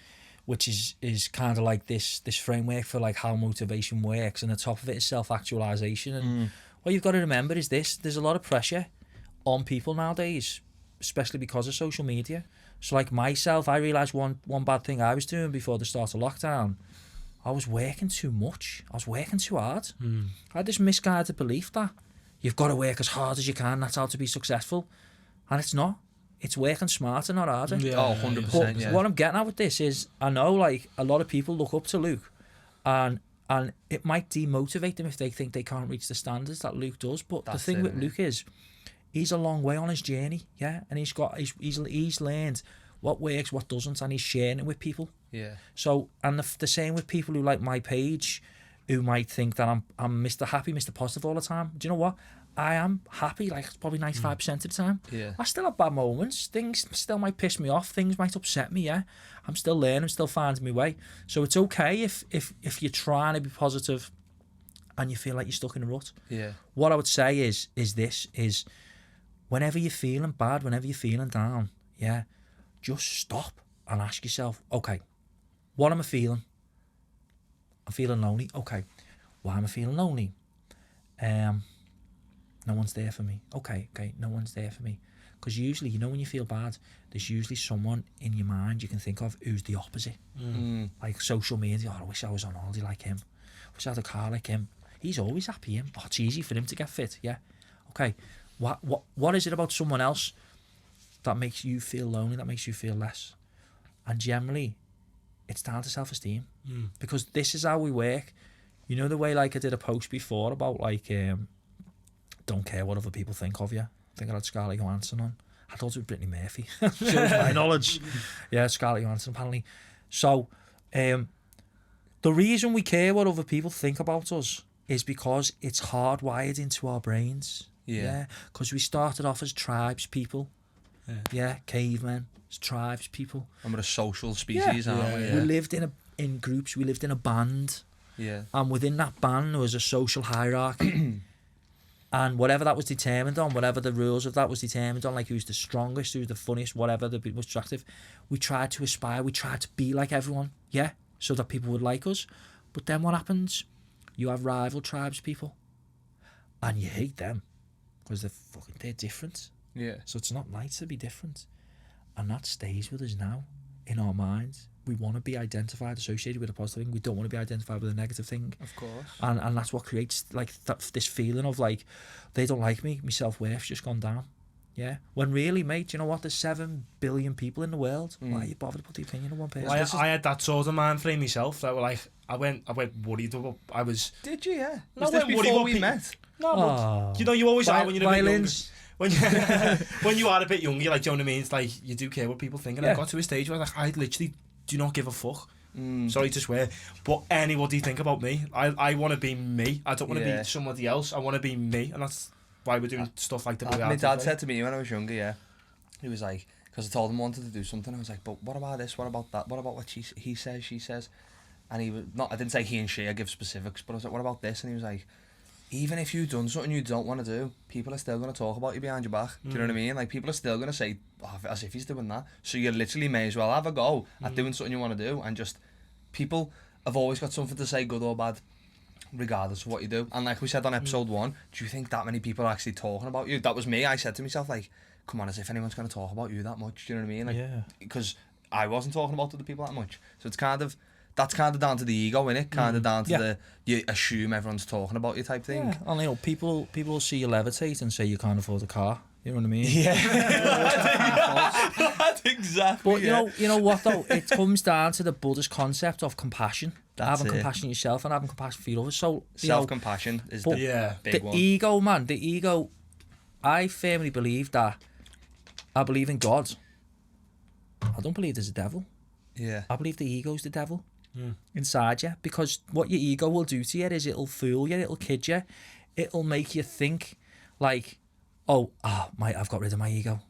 which is kind of like this framework for like how motivation works, and the top of it is self-actualization. And what you've got to remember is there's a lot of pressure on people nowadays, especially because of social media. So like myself, I realised one bad thing I was doing before the start of lockdown. I was working too much. I was working too hard. I had this misguided belief that you've got to work as hard as you can, that's how to be successful. And it's not. It's working smarter, not harder. Yeah, 100%. But what I'm getting at with this is, I know like a lot of people look up to Luke, and it might demotivate them if they think they can't reach the standards that Luke does. But the thing with Luke is, he's a long way on his journey, and he's learned what works, what doesn't, and he's sharing it with people. Yeah. So, and the same with people who like my page, who might think that I'm Mr. Happy, Mr. Positive all the time. Do you know what? I am happy, like probably 95% of the time. Yeah. I still have bad moments. Things still might piss me off. Things might upset me. Yeah. I'm still learning. I'm still finding my way. So it's okay if you're trying to be positive, and you feel like you're stuck in a rut. Yeah. What I would say is whenever you're feeling bad, whenever you're feeling down, just stop and ask yourself, okay, what am I feeling? I'm feeling lonely. Okay, why am I feeling lonely? No one's there for me. Okay, no one's there for me. Because usually, when you feel bad, there's usually someone in your mind you can think of who's the opposite. Like social media, I wish I was on holiday like him. I wish I had a car like him. He's always happy, him. Oh, it's easy for him to get fit, Okay, what is it about someone else that makes you feel lonely, that makes you feel less? And generally, it's down to self-esteem. Because this is how we work. You know the way, like I did a post before about like, don't care what other people think of you. I think I had Scarlett Johansson on. I thought it was Brittany Murphy. Shows my knowledge. Yeah, Scarlett Johansson apparently. So, the reason we care what other people think about us is because it's hardwired into our brains. Yeah. Because we started off as tribes people. Yeah, cavemen, as tribes people. And we're a social species, aren't we? We lived in groups. We lived in a band. Yeah. And within that band, there was a social hierarchy. And whatever that was determined on, whatever the rules of that was determined on, like who's the strongest, who's the funniest, whatever, the most attractive, we tried to aspire, we tried to be like everyone, so that people would like us. But then what happens? You have rival tribes people, and you hate them because they're different. Yeah. So it's not nice to be different, and that stays with us now in our minds. We want to be identified, associated with a positive thing. We don't want to be identified with a negative thing. Of course. And that's what creates like this feeling of like, they don't like me, my self-worth's just gone down. Yeah. When really, mate, you know what? There's 7 billion people in the world. Why are you bothered to put the opinion of one person? I had that sort of mind frame myself. That were like, I went worried about. I was. Did you? Yeah. No, Was this before we met? No, but you always are when you're a bit younger. When you are a bit younger, like, do you know what I mean? It's like you do care what people think. And I got to a stage where I literally do not give a fuck. Sorry to swear, but anybody think about me. I want to be me. I don't want to be somebody else. I want to be me, and that's why we're doing stuff like that. My dad said to me when I was younger, he was like, because I told him I wanted to do something, I was like, but what about this? What about that? What about what he says, she says? And he was not. I didn't say he and she. I give specifics, but I was like, what about this? And he was like, even if you've done something you don't want to do, people are still going to talk about you behind your back. Do you know what I mean? Like, people are still going to say, as if he's doing that. So you literally may as well have a go at doing something you want to do. And just, people have always got something to say, good or bad. regardless of what you do. And like we said on episode 1, do you think that many people are actually talking about you? That was me. I said to myself, like, come on, as if anyone's going to talk about you that much. Do you know what I mean? Like, Yeah. because I wasn't talking about other people that much. So it's kind of, that's kind of down to the ego, innit? Kind of down to the, you assume everyone's talking about you type thing. Yeah, and you know, people will see you levitate and say you can't afford a car. You know what I mean? Yeah. That's exactly. But you know what though? It comes down to the Buddhist concept of compassion. That's having it. compassion yourself and having compassion for others. So Self-compassion is but the big the one. ego, man. The ego. I firmly believe that. I believe in God. I don't believe there's a devil. Yeah. I believe the ego's the devil inside you, because what your ego will do to you is it'll fool you, it'll kid you, it'll make you think like, I've got rid of my ego.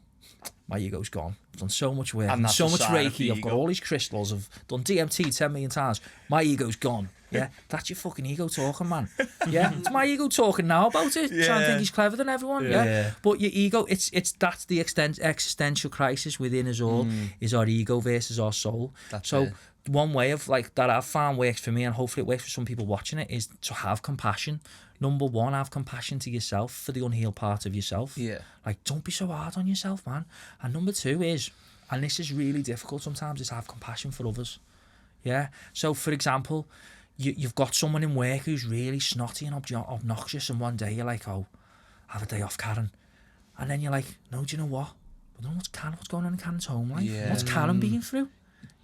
My ego's gone. I've done so much work, And that's so the much side of Reiki, the I've got ego. all these crystals, I've done DMT 10 million times. My ego's gone. Yeah, that's your fucking ego talking, man. Yeah, it's my ego talking now about it, trying to think he's clever than everyone. Yeah. But your ego, that's the existential crisis within us all, is our ego versus our soul. That's so it. one way of like that I've found works for me, and hopefully it works for some people watching it, is to have compassion. Number one, have compassion to yourself for the unhealed part of yourself. Yeah. Like, don't be so hard on yourself, man. And number two is, and this is really difficult sometimes, is have compassion for others. Yeah. So, for example, you've got someone in work who's really snotty and obnoxious, and one day you're like, oh, have a day off, Karen. And then you're like, no, do you know what? I don't know what's going on in Karen's home life. Yeah. What's Karen been through?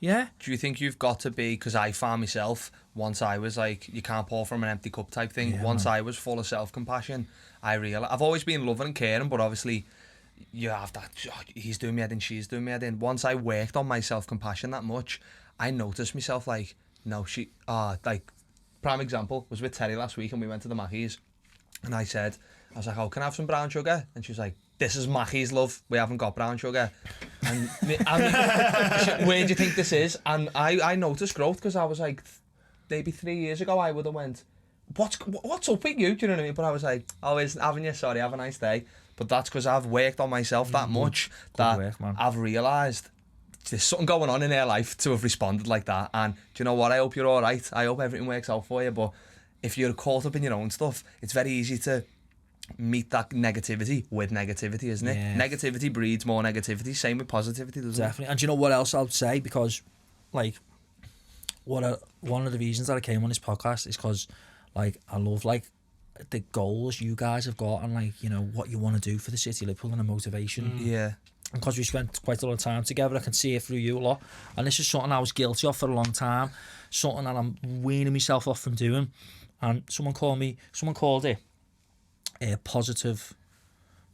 Yeah. Do you think you've got to be, because I found myself, once I was like, you can't pour from an empty cup type thing, Yeah, once man. I was full of self-compassion, I realised, I've always been loving and caring, but obviously you have that, he's doing me head in, she's doing me head in. Once I worked on my self-compassion that much, I noticed myself like, no, like, prime example, was with Terry last week and we went to the Mackey's, and I was like, oh, can I have some brown sugar? And she was like, this is Mackey's, love, we haven't got brown sugar. And where do you think this is? And I noticed growth, because I was like, maybe 3 years ago I would have went, what's up with you? Do you know what I mean? But I was like, oh, haven't you? Sorry, have a nice day. But that's because I've worked on myself that much that work, man. I've realised there's something going on in their life to have responded like that. And do you know what? I hope you're all right. I hope everything works out for you. But if you're caught up in your own stuff, it's very easy to meet that negativity with negativity, isn't it? Yeah. Negativity breeds more negativity. Same with positivity, doesn't Definitely. And do you know what else I'll say? Because, like, one of the reasons that I came on this podcast is because, like, I love, like, the goals you guys have got, and, like, you know, what you want to do for the city of Liverpool, and the motivation. it? Yeah. And because we spent quite a lot of time together, I can see it through you a lot. And this is something I was guilty of for a long time, something that I'm weaning myself off from doing. And someone called it a positive,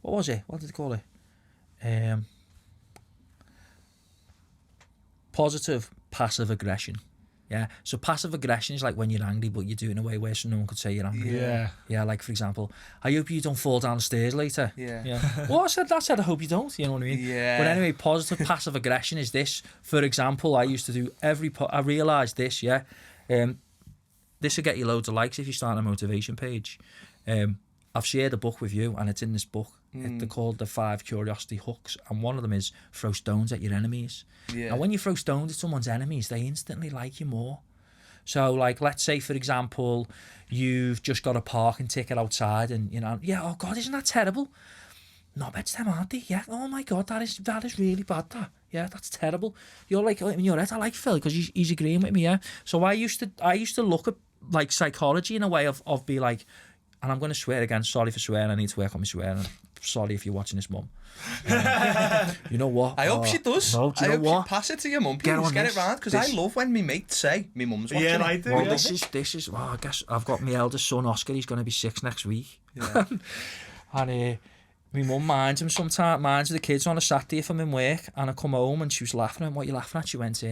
what was it? What did they call it? Positive passive aggression. Yeah. So passive aggression is like when you're angry, but you do it in a way where so no one could say you're angry. Yeah. Yeah, like for example, I hope you don't fall down the stairs later. Yeah. Yeah. Well, I said I hope you don't. You know what I mean? Yeah. But anyway, positive passive aggression is this. For example, I used to do I realised this. Yeah. This will get you loads of likes if you start a motivation page. I've shared a book with you, and it's in this book. They're called the 5 Curiosity Hooks, and one of them is throw stones at your enemies. Yeah. And when you throw stones at someone's enemies, they instantly like you more. So, like, let's say, for example, you've just got a parking ticket outside, and, you know, yeah, oh, God, isn't that terrible? No, it's them, aren't they? Yeah, oh, my God, that is really bad, that. Yeah, that's terrible. You're like, in your head, I like Phil, because he's agreeing with me, yeah? So I used to look at, like, psychology in a way of be like, and I'm going to swear again, sorry for swearing, I need to work on my swearing. Sorry if you're watching this, Mum. You know what? I hope she does. No, do I you know hope what? she pass it to your mum, Get please. on Get this. it round, because I love when me mates say me mum's watching Yeah, it. I do. Well, yeah. this is. Well, I guess I've got my eldest son Oscar. He's going to be 6 next week. Yeah. And my mum minds him sometimes. Minds the kids on a Saturday if I'm in work, and I come home and she was laughing at him. What are you laughing at? She went,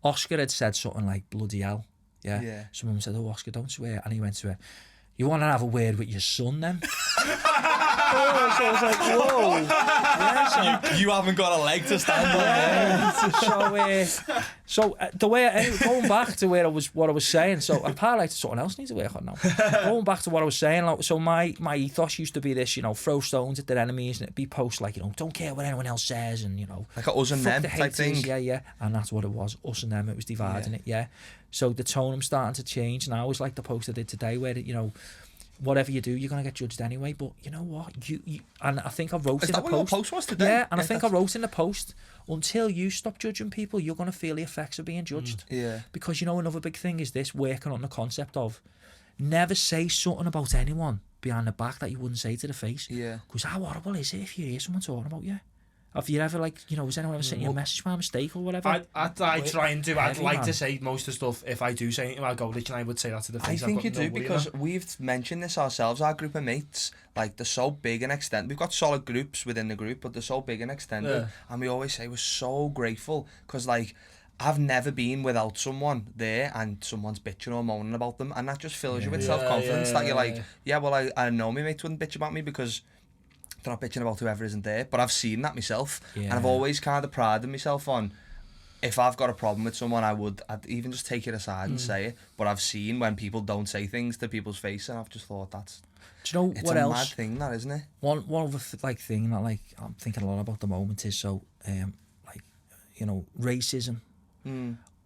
Oscar had said something like bloody hell. Yeah. Yeah. So mum said, oh, Oscar, don't swear. And he went to her, you want to have a word with your son then? balls. I was like, whoa. Yeah, You haven't got a leg to stand on. so the way going back to where what I was saying, so I've highlighted something else I need to work on now. Going back to what I was saying, like, so my ethos used to be this, throw stones at their enemies, and it'd be posts like, don't care what anyone else says, and like a us and them type thing. Yeah, and that's what it was, us and them. It was dividing it. Yeah. So the tone I'm starting to change now is like the post I did today, where whatever you do, you're gonna get judged anyway. But you know what? You and I think I wrote in the post. Is that what your post was today? Yeah, and I think I wrote in the post, until you stop judging people, you're gonna feel the effects of being judged. Yeah. Because another big thing is this: working on the concept of never say something about anyone behind the back that you wouldn't say to the face. Yeah. Because how horrible is it if you hear someone talking about you? Have you ever has anyone ever sent you a message by mistake or whatever? I try and do. I'd like to say most of the stuff. If I do say anything, I'll go, listen, I would say that to the face. I think you do, because we've mentioned this ourselves, our group of mates, like, they're so big and extended. We've got solid groups within the group, but they're so big and extended. And we always say we're so grateful, because, like, I've never been without someone there and someone's bitching or moaning about them, and that just fills you with self-confidence that you're like, well, I know my mates wouldn't bitch about me because they're not bitching about whoever isn't there, but I've seen that myself, and I've always kind of prided myself on, if I've got a problem with someone, I'd even just take it aside and say it. But I've seen when people don't say things to people's face, and I've just thought Do you know it's what a else? mad thing, that, isn't it? One other thing that I'm thinking a lot about the moment is racism,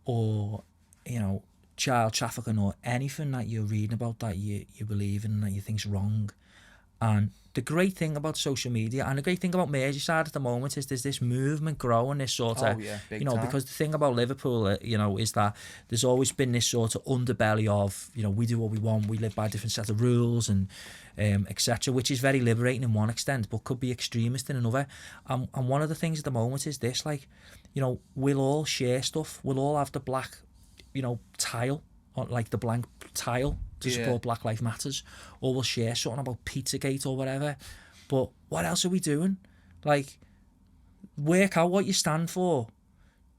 or child trafficking, or anything that you're reading about that you believe in, that you think's wrong. And the great thing about social media, and the great thing about Merseyside at the moment, is there's this movement growing, this sort of, big time. because the thing about Liverpool, is that there's always been this sort of underbelly of, we do what we want, we live by a different set of rules, and etc., which is very liberating in one extent, but could be extremist in another. And one of the things at the moment is this, we'll all share stuff, we'll all have the black, tile, like the blank tile, to support Black Lives Matters, or we'll share something about Pizzagate or whatever. But what else are we doing? Like, work out what you stand for.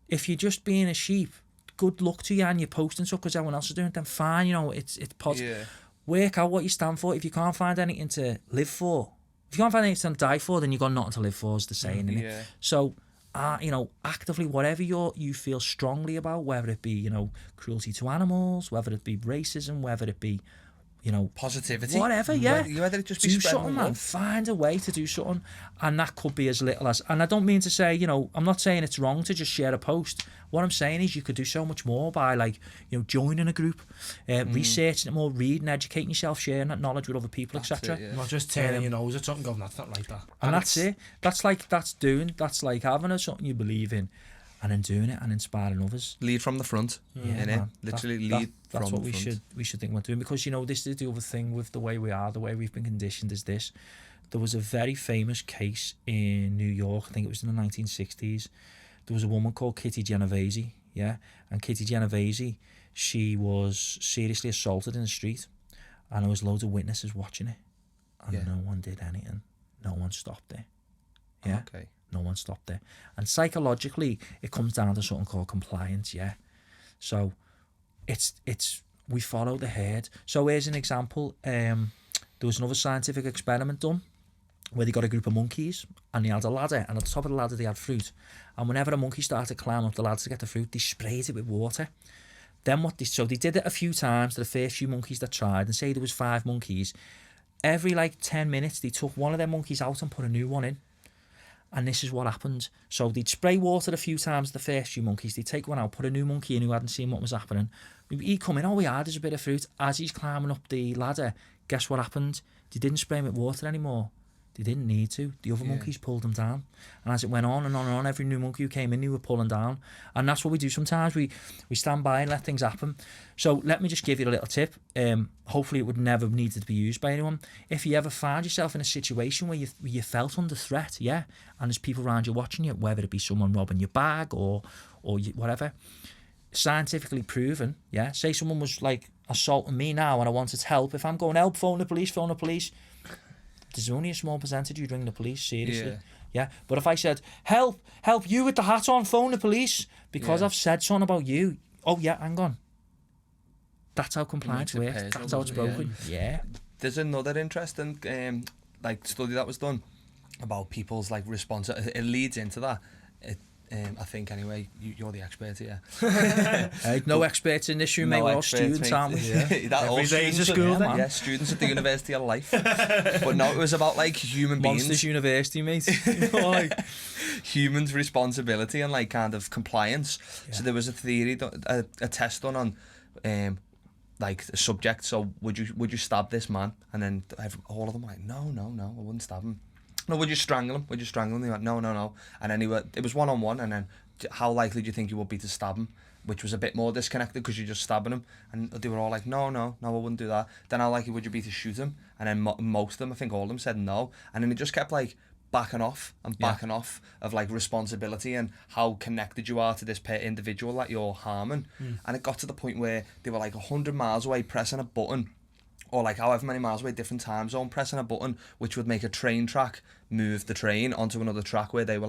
If you're just being a sheep, good luck to you, and you're posting stuff because everyone else is doing it, then fine, it's positive. Yeah. Work out what you stand for. If you can't find anything to live for, if you can't find anything to die for, then you've got nothing to live for, is the saying, isn't it? So, actively, whatever you feel strongly about, whether it be, cruelty to animals, whether it be racism, whether it be, positivity, whatever, whether it just be do something, man. Find a way to do something, and that could be as little as. And I don't mean to say, I'm not saying it's wrong to just share a post. What I'm saying is you could do so much more by, joining a group, researching it more, reading, educating yourself, sharing that knowledge with other people, etc. Not just turning your nose at something, going, that's not like that. And that's it. That's like having something you believe in, and then doing it and inspiring others. Lead from the front, innit? Literally lead from the front. That's what we should think we're doing, because this is the other thing with the way we are, the way we've been conditioned is this. There was a very famous case in New York, I think it was in the 1960s. There was a woman called Kitty Genovese, and Kitty Genovese, she was seriously assaulted in the street, and there was loads of witnesses watching it, and no one did anything. No one stopped it. Okay. No one stopped it. And psychologically, it comes down to something called compliance, So it's we follow the herd. So here's an example. There was another scientific experiment done where they got a group of monkeys, and they had a ladder, and at the top of the ladder they had fruit. And whenever a monkey started climbing up the ladder to get the fruit, they sprayed it with water. Then so they did it a few times to the first few monkeys that tried, and say there was 5 monkeys. Every 10 minutes they took one of their monkeys out and put a new one in. And this is what happened. So they'd spray water a few times the first few monkeys. They'd take one out, put a new monkey in who hadn't seen what was happening. He'd come in, all we had is a bit of fruit. As he's climbing up the ladder, guess what happened? They didn't spray him with water anymore. They didn't need to. The other monkeys pulled them down. And as it went on and on and on, every new monkey who came in, they were pulling down. And that's what we do sometimes. We stand by and let things happen. So let me just give you a little tip. Hopefully it would never need to be used by anyone. If you ever find yourself in a situation where you felt under threat, and there's people around you watching you, whether it be someone robbing your bag or whatever, scientifically proven, say someone was assaulting me now and I wanted help. If I'm going, help, phone the police, there's only a small percentage who'd ring the police, seriously. But if I said, help you with the hat on, phone the police, because I've said something about you, hang on. That's how compliance works. That's how it's broken. There's another interesting like study that was done about people's like response. It leads into that. I think anyway, you're the expert here. No experts in this room, mate. We're all students, aren't we? Every day's a school, man. Yeah, students at the University of Life. But no, it was about like human beings. Monsters University, mate. Like humans' responsibility and like kind of compliance. So there was a theory, a test done on like a subject. So would you stab this man? And then all of them were like, no, I wouldn't stab him. No, would you strangle him? Would you strangle him? They went, no. And then it was 1-on-1, and then how likely do you think you would be to stab him? Which was a bit more disconnected because you're just stabbing him. And they were all like, no, I wouldn't do that. Then how likely would you be to shoot him? And then most of them, I think all of them said no. And then it just kept like backing off of like responsibility and how connected you are to this individual that you're harming. And it got to the point where they were like 100 miles away pressing a button, or like however many miles away, different time zone, pressing a button which would make a train track move the train onto another track where they were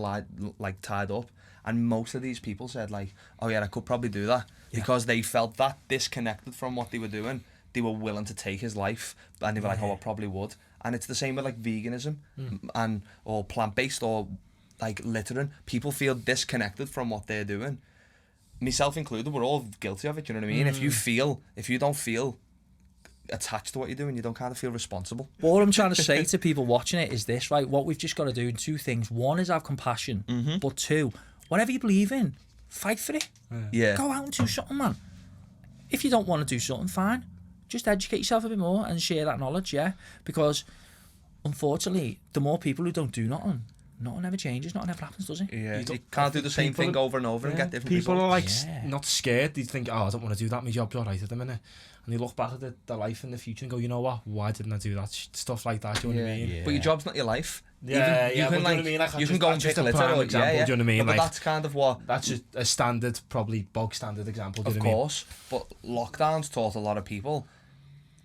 like tied up. And most of these people said like, oh yeah, I could probably do that, because they felt that disconnected from what they were doing. They were willing to take his life, and they were like, oh, I probably would. And it's the same with like veganism and or plant-based or like littering. People feel disconnected from what they're doing, myself included. We're all guilty of it, you know what I mean? If you don't feel attached to what you're doing, you don't kind of feel responsible. What I'm trying to say to people watching it is this, right? What we've just got to do in two things. One is have compassion, but two, whatever you believe in, fight for it. Yeah. Go out and do something, man. If you don't want to do something, fine. Just educate yourself a bit more and share that knowledge, yeah? Because unfortunately, the more people who don't do nothing ever changes, nothing ever happens, does it? Yeah, you can't do the same thing over and over and get different people results. are like not scared. They think, oh, I don't want to do that, my job's alright at the minute. And they look back at their life in the future and go, you know what, why didn't I do that? Stuff like that, do you know what I mean? But your job's not your life. You can like, you can go and pick a litter, or example, do you know what I mean? No, but like, that's kind of what. That's a standard, probably bog standard example. Of course, but lockdowns taught a lot of people.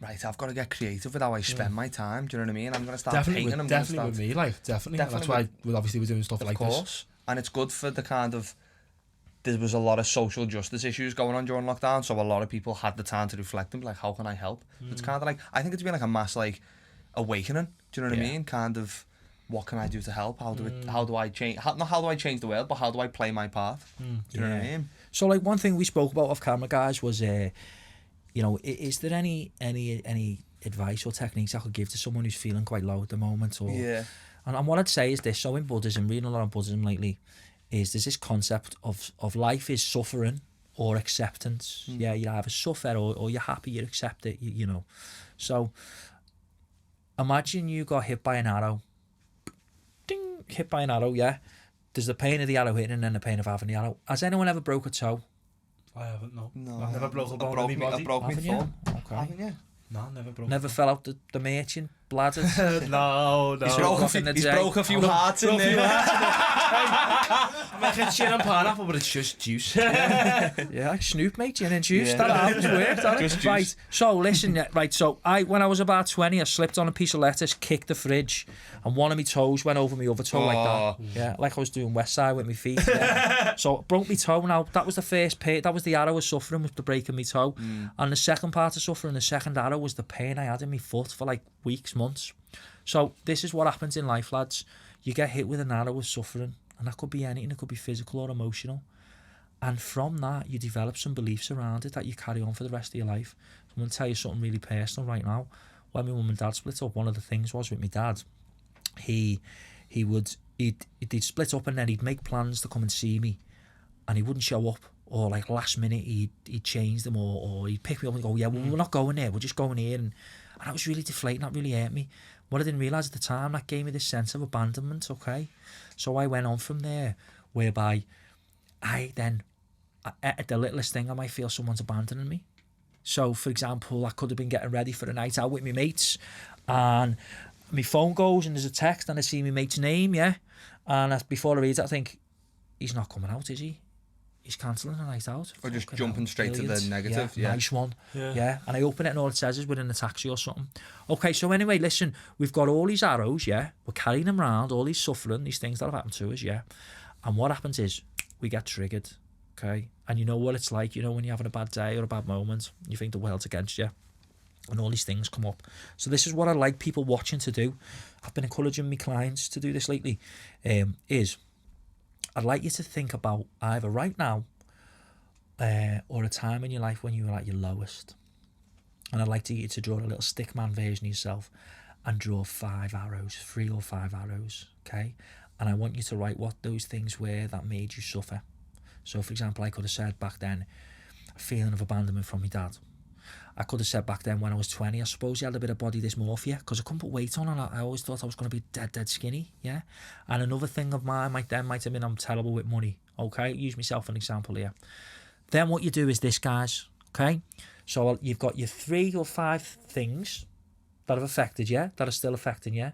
Right, I've got to get creative with how I spend my time. Do you know what I mean? I'm going to start painting. Definitely with me, like definitely. That's why obviously we're doing stuff like this. Of course, and it's good for the kind of. There was a lot of social justice issues going on during lockdown, so a lot of people had the time to reflect and be like, how can I help? It's kind of like, I think it's been like a mass like awakening. Do you know what I mean? Kind of, what can I do to help? How do I change? Not how do I change the world, but how do I play my part? Do you know what I mean? So like one thing we spoke about off camera, guys, was you know, is there any advice or techniques I could give to someone who's feeling quite low at the moment? Or and what I'd say is this. So in Buddhism, reading a lot of Buddhism lately, there's this concept of life is suffering or acceptance. Yeah, you either suffer or you're happy, you accept it, you know. So imagine you got hit by an arrow. Ding, hit by an arrow, yeah. There's the pain of the arrow hitting and then the pain of having the arrow. Has anyone ever broke a toe? I haven't, no. No. I've never broke a bone in my body. I broke my thumb. Okay. Haven't you? No, never broke. Never fell out the merchant bladders? No. He's broke a few hearts in there. I'm like a gin and pineapple, but it's just juice. Yeah, Snoop, mate, gin and juice. Yeah. That always worked, hasn't it? Just juice. Right, so listen, right, so when I was about 20, I slipped on a piece of lettuce, kicked the fridge, and one of my toes went over my other toe like that. Yeah, like I was doing West Side with my feet. Yeah. So I broke my toe. Now, that was the first pain, that was the arrow I was suffering, was the breaking my toe. And the second part of suffering, the second arrow, was the pain I had in my foot for like weeks, months. So this is what happens in life, lads. You get hit with an arrow of suffering, and that could be anything. It could be physical or emotional. And from that, you develop some beliefs around it that you carry on for the rest of your life. I'm going to tell you something really personal right now. When my mum and dad split up, one of the things was with my dad, he'd split up and then he'd make plans to come and see me, and he wouldn't show up, or like last minute he'd change them, or he'd pick me up and go, yeah, well, we're not going there, we're just going here. And that was really deflating, that really hurt me. What I didn't realise at the time, that gave me this sense of abandonment, okay? So I went on from there, whereby at the littlest thing, I might feel someone's abandoning me. So, for example, I could have been getting ready for a night out with my mates, and my phone goes and there's a text and I see my mate's name, yeah? And before I read it, I think, he's not coming out, is he? He's cancelling a night out. Or just jumping straight to the negative. Yeah, nice one. Yeah. And I open it and all it says is we're in a taxi or something. Okay, so anyway, listen, we've got all these arrows, yeah? We're carrying them around, all these suffering, these things that have happened to us, yeah? And what happens is we get triggered, okay? And you know what it's like, you know, when you're having a bad day or a bad moment, you think the world's against you. and all these things come up. So this is what I like people watching to do. I've been encouraging my clients to do this lately, is I'd like you to think about either right now or a time in your life when you were at your lowest. And I'd like to get you to draw a little stickman version of yourself and draw 5 arrows, 3 or 5 arrows, okay? And I want you to write what those things were that made you suffer. So, for example, I could have said back then, a feeling of abandonment from my dad. I could have said back then when I was 20, I suppose he had a bit of body dysmorphia because I couldn't put weight on and I always thought I was going to be dead skinny, yeah? And another thing of mine might have been I'm terrible with money, okay? Use myself an example here. Then what you do is this, guys, okay? So you've got your 3 or 5 things that have affected you, that are still affecting you.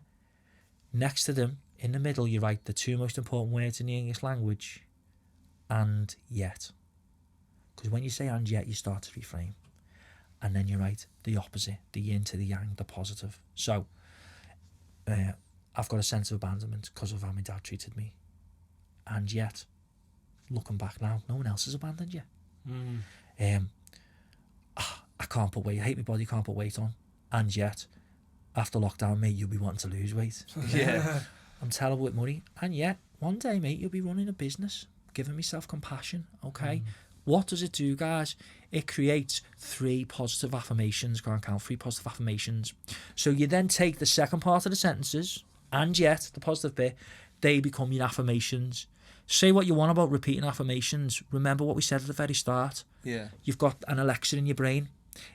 Next to them, in the middle, you write the 2 most important words in the English language, and yet. Because when you say and yet, you start to reframe. And then you write the opposite, the yin to the yang, the positive. So, I've got a sense of abandonment because of how my dad treated me. And yet, looking back now, no one else has abandoned you. I can't put weight, I hate my body, can't put weight on. And yet, after lockdown, mate, you'll be wanting to lose weight. Yeah. I'm terrible with money. And yet, one day, mate, you'll be running a business, giving me self-compassion, okay? What does it do, guys? It creates 3 positive affirmations. Can't count 3 positive affirmations. So you then take the second part of the sentences, and yet, the positive bit, they become your affirmations. Say what you want about repeating affirmations. Remember what we said at the very start. Yeah. You've got an Alexa in your brain.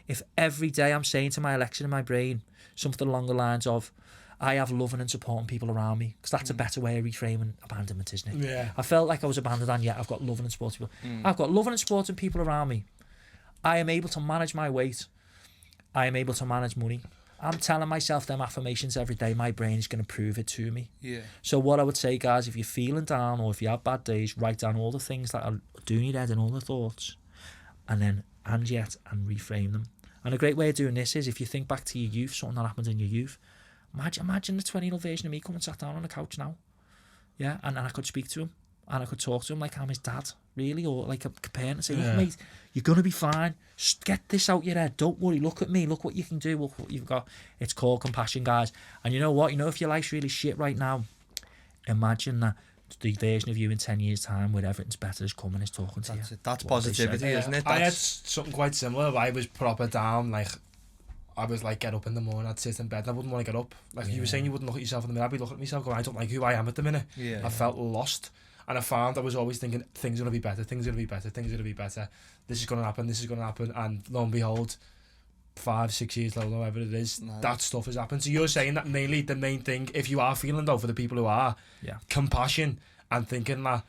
If every day I'm saying to my Alexa in my brain something along the lines of, I have loving and supporting people around me, because that's a better way of reframing abandonment, isn't it? Yeah. I felt like I was abandoned, and yet I've got loving and supporting people. I've got loving and supporting people around me. I am able to manage my weight. I am able to manage money. I'm telling myself them affirmations every day. My brain is going to prove it to me. Yeah. So what I would say, guys, if you're feeling down or if you have bad days, write down all the things that are doing your head and all the thoughts, and then and yet and reframe them. And a great way of doing this is if you think back to your youth, something that happened in your youth. Imagine the 20-year-old version of me coming sat down on the couch now. Yeah, and I could speak to him and I could talk to him like I'm his dad, really, or like a parent, and say, look, mate, you're going to be fine. Just get this out your head. Don't worry. Look at me. Look what you can do. Look what you've got. It's called compassion, guys. And you know what? You know, if your life's really shit right now, imagine that the version of you in 10 years' time where everything's better is coming, is talking to you. That's positivity, isn't it? I had something quite similar. I was proper down, like, I was like, get up in the morning, I'd sit in bed and I wouldn't want to get up. Like you were saying, you wouldn't look at yourself in the mirror. I'd be looking at myself going, I don't like who I am at the minute. Yeah. I felt lost. And I found I was always thinking, things are going to be better, things are going to be better, things are going to be better. This is going to happen, this is going to happen. And lo and behold, 5-6 years later, whatever it is, that stuff has happened. So you're saying that mainly the main thing, if you are feeling though, for the people who are, compassion and thinking that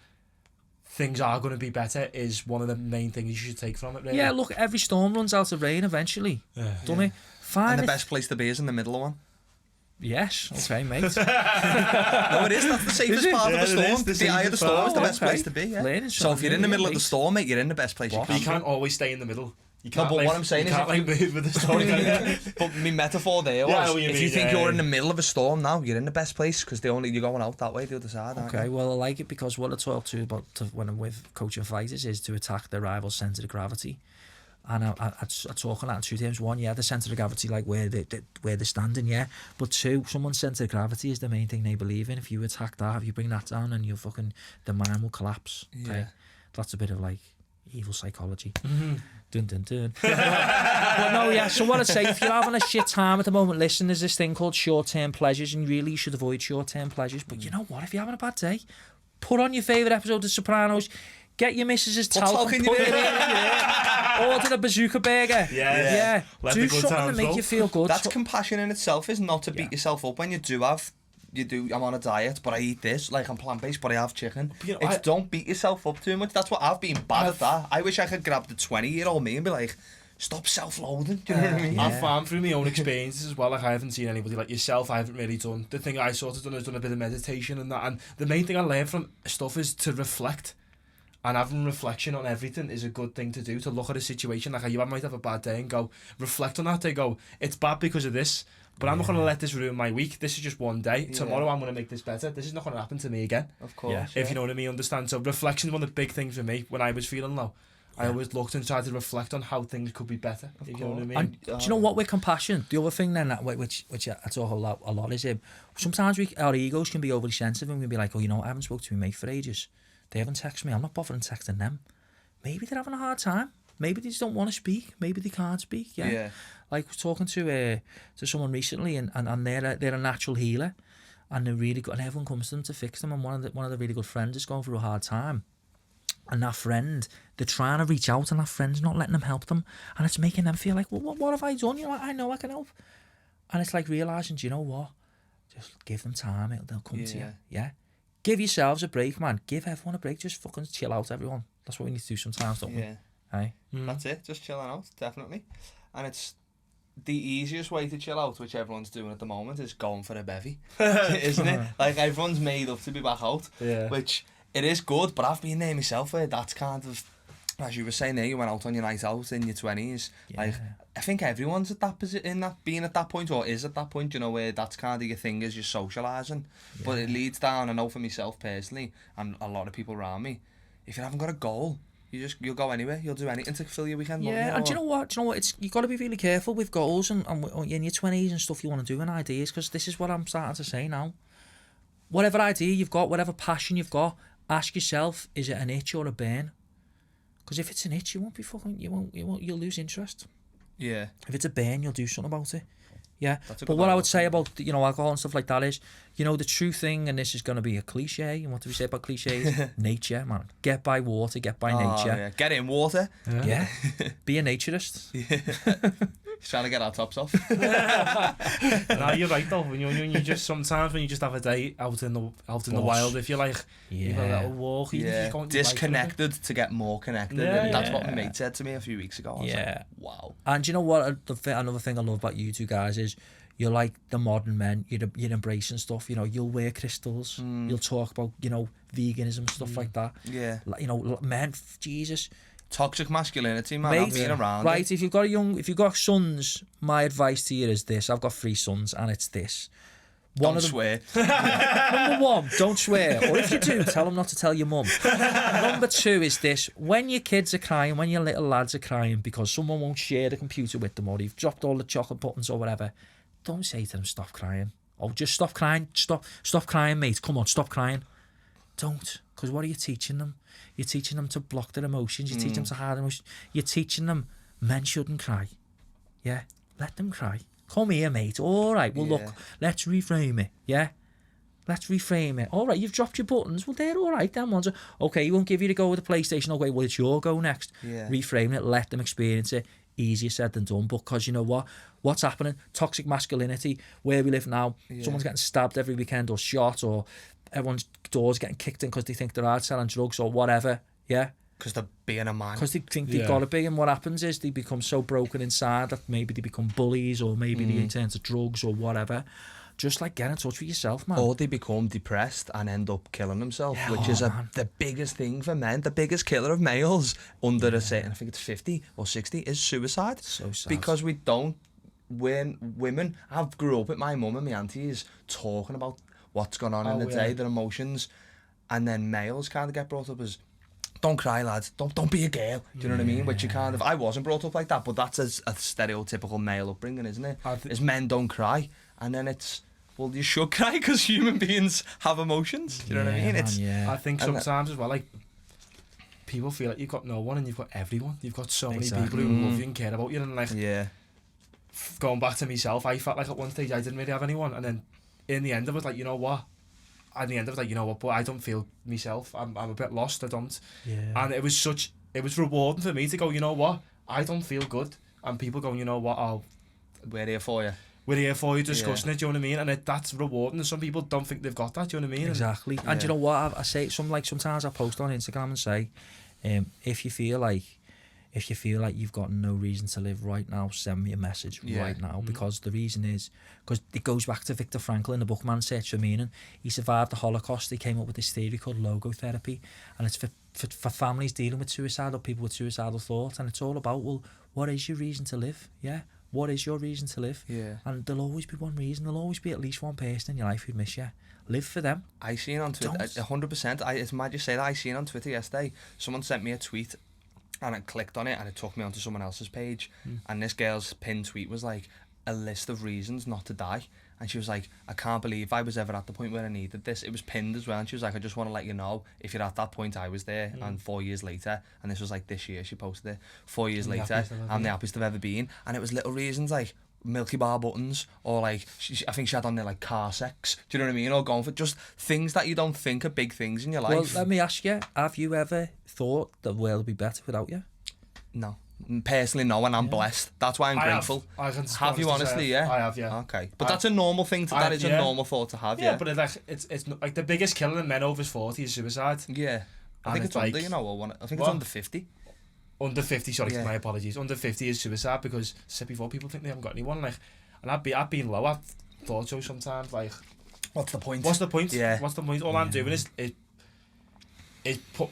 things are going to be better is one of the main things you should take from it, really. Yeah, look, every storm runs out of rain eventually, doesn't it? And the best place to be is in the middle of one. Yes, okay, mate. No, it is. That's the safest part of the storm. The eye of the storm is the best place to be. Yeah. So if you're in the middle of the storm, mate, you're in the best place you can. But you can't always stay in the middle. You can't, no, but what I'm saying you is, can't like move with the storm. But my metaphor there was, if you think you're in the middle of a storm now, you're in the best place because you're going out that way, the other side. Okay, well, I like it because what I talk to about when I'm with coaching fighters is to attack the rival's centre of gravity. And I talk on that in 2 terms. 1, the centre of gravity, like where they're standing, But 2, someone's centre of gravity is the main thing they believe in. If you attack that, if you bring that down, and the mind will collapse. Okay, that's a bit of like evil psychology. Dun dun dun. But no, so what I'd say, if you're having a shit time at the moment, listen, there's this thing called short-term pleasures, and really you should avoid short-term pleasures. But you know what? If you're having a bad day, put on your favourite episode of Sopranos. Get your missus's talc and put it in. Order a bazooka burger. Yeah. Do something to make you feel good. That's compassion in itself, is not to beat yourself up when you do. I'm on a diet, but I eat this. Like, I'm plant-based, but I have chicken. You know, don't beat yourself up too much. That's what I've been bad at that. I wish I could grab the 20-year-old me and be like, stop self-loathing. Do you know what I mean? I've found through my own experiences as well, like I haven't seen anybody like yourself, I haven't really done. The thing I sort of done is done a bit of meditation and that. And the main thing I learned from stuff is to reflect. And having reflection on everything is a good thing to do, to look at a situation like you might have a bad day and go, reflect on that day, go, it's bad because of this, but I'm not going to let this ruin my week. This is just one day. Tomorrow I'm going to make this better. This is not going to happen to me again. Of course. If you know what I mean, understand. So reflection is one of the big things for me when I was feeling low. I always looked and tried to reflect on how things could be better. You know what I mean? And do you know what, with compassion, the other thing then, which I talk a lot is, sometimes our egos can be overly sensitive and we can be like, oh, you know, I haven't spoken to my mate for ages. They haven't texted me. I'm not bothering texting them. Maybe they're having a hard time. Maybe they just don't want to speak. Maybe they can't speak. Yeah. Like I was talking to someone recently, and they're a natural healer, and they're really good. And everyone comes to them to fix them. And one of the really good friends is going through a hard time. And that friend, they're trying to reach out, and that friend's not letting them help them, and it's making them feel like, well, what have I done? You know, I know I can help, and it's like realising, do you know what? Just give them time; they'll come to you. Yeah, give yourselves a break, man. Give everyone a break. Just fucking chill out, everyone. That's what we need to do sometimes, don't we? Hey? That's it. Just chilling out, definitely. And it's the easiest way to chill out, which everyone's doing at the moment, is going for a bevy, isn't it? Like everyone's made up to be back out, which. It is good, but I've been there myself where that's kind of, as you were saying there, you went out on your night out in your 20s. Like, I think everyone's at that being at that point, or is at that point, you know, where that's kind of your thing, is you're socialising. But it leads down, I know for myself personally, and a lot of people around me, if you haven't got a goal, you'll go anywhere, you'll do anything to fill your weekend. And do you know what? You've got to be really careful with goals and in your 20s and stuff you want to do and ideas, because this is what I'm starting to say now. Whatever idea you've got, whatever passion you've got, ask yourself, is it an itch or a burn? Because if it's an itch, you'll lose interest. Yeah. If it's a burn, you'll do something about it. Yeah. But what I would say about, you know, alcohol and stuff like that is, you know, the true thing, and this is going to be a cliche, and what do we say about cliches? Nature, man. Get by water, get by nature. Yeah. Get in water. Yeah. Be a naturist. He's trying to get our tops off. No, you're right though. When you just sometimes when you just have a day out in the wild, if you're like, you have a little walk, you just go disconnected to get more connected. And that's what my mate said to me a few weeks ago. I was like, wow. And you know what? Another thing I love about you two guys is you're like the modern men. You're embracing stuff. You know, you'll wear crystals. You'll talk about, you know, veganism, stuff like that. Yeah. Like, you know, men, Jesus. Toxic masculinity, man. I've been around. Right, if you've got sons, my advice to you is this. I've got 3 sons, and it's this. Don't swear. Number 1, don't swear. Or if you do, tell them not to tell your mum. Number 2 is this. When your kids are crying, when your little lads are crying because someone won't share the computer with them, or you've dropped all the chocolate buttons or whatever, don't say to them, stop crying. Oh, just stop crying. Stop crying, mate. Come on, stop crying. Don't. Because what are you teaching them? You're teaching them to block their emotions. You teach them to hide emotions. You're teaching them men shouldn't cry. Yeah? Let them cry. Come here, mate. All right. Well, look, let's reframe it. Yeah? Let's reframe it. All right, you've dropped your buttons. Well, they're all right. Them ones are... Okay, he won't give you to go with the PlayStation. Okay, well, it's your go next. Yeah. Reframe it. Let them experience it. Easier said than done. Because you know what? What's happening? Toxic masculinity. Where we live now. Someone's getting stabbed every weekend or shot, or... everyone's doors getting kicked in because they think they're out selling drugs or whatever, because they're being a man. Because they think they've got to be, and what happens is they become so broken inside that maybe they become bullies, or maybe they turn to drugs or whatever. Just like get in touch with yourself, man. Or they become depressed and end up killing themselves, which is the biggest thing for men. The biggest killer of males under a certain, I think it's 50 or 60, is suicide. So sad. Because we don't, when women, I grew up with my mum and my aunties talking about what's going on in the day, their emotions, and then males kind of get brought up as, don't cry, lads, don't be a girl, do you know what I mean? Which you kind of, I wasn't brought up like that, but that's a stereotypical male upbringing, isn't it? Is men don't cry, and then it's, well, you should cry because human beings have emotions, do you know what I mean? Man, I think sometimes as well, like, people feel like you've got no one and you've got everyone. You've got so many people who love you and care about you, and like, going back to myself, I felt like at one stage I didn't really have anyone, and then in the end I was like, you know what? But I don't feel myself. I'm a bit lost. I don't. Yeah. And it was rewarding for me to go, you know what? I don't feel good. And people going, you know what? We're here for you. We're here for you, discussing it, do you know what I mean? And that's rewarding. And some people don't think they've got that, do you know what I mean? Exactly. And do you know what? I say, sometimes I post on Instagram and say, if you feel like you've got no reason to live right now, send me a message right now. Because the reason is, because it goes back to Viktor Frankl in the book Man's Search for Meaning. He survived the Holocaust. He came up with this theory called logotherapy, and it's for families dealing with suicidal people with suicidal thoughts. And it's all about, well, what is your reason to live? Yeah, what is your reason to live? Yeah, and there'll always be one reason. There'll always be at least one person in your life who'd miss you. Live for them. I seen on Twitter 100%. It's mad you say that. I seen on Twitter yesterday. Someone sent me a tweet. and I clicked on it, and it took me onto someone else's page, and this girl's pinned tweet was like a list of reasons not to die. And she was like, I can't believe I was ever at the point where I needed this. It was pinned as well. And she was like, I just want to let you know, if you're at that point, I was there. And 4 years later, and this was like this year, she posted it. 4 years later, I'm the happiest I've ever been. And it was little reasons like Milky Bar buttons, or like, I think she had on there like car sex. Do you know what I mean? Or going for just things that you don't think are big things in your life. Well, let me ask you, have you ever thought the world would be better without you? No. Personally, no, and I'm blessed. That's why I'm grateful. Have you honestly? Yeah, I have. Yeah. Okay, but that's a normal thing. That is a normal thought to have. Yeah, but it's like the biggest killer in men over 40 is suicide. Yeah, I think it's under. I think it's under 50. Under 50, sorry, my apologies. Under 50 is suicide because, I said before, people think they haven't got anyone. Like, and I've been low. I've thought so sometimes. Like, what's the point? What's the point? Yeah. What's the point? All I'm doing is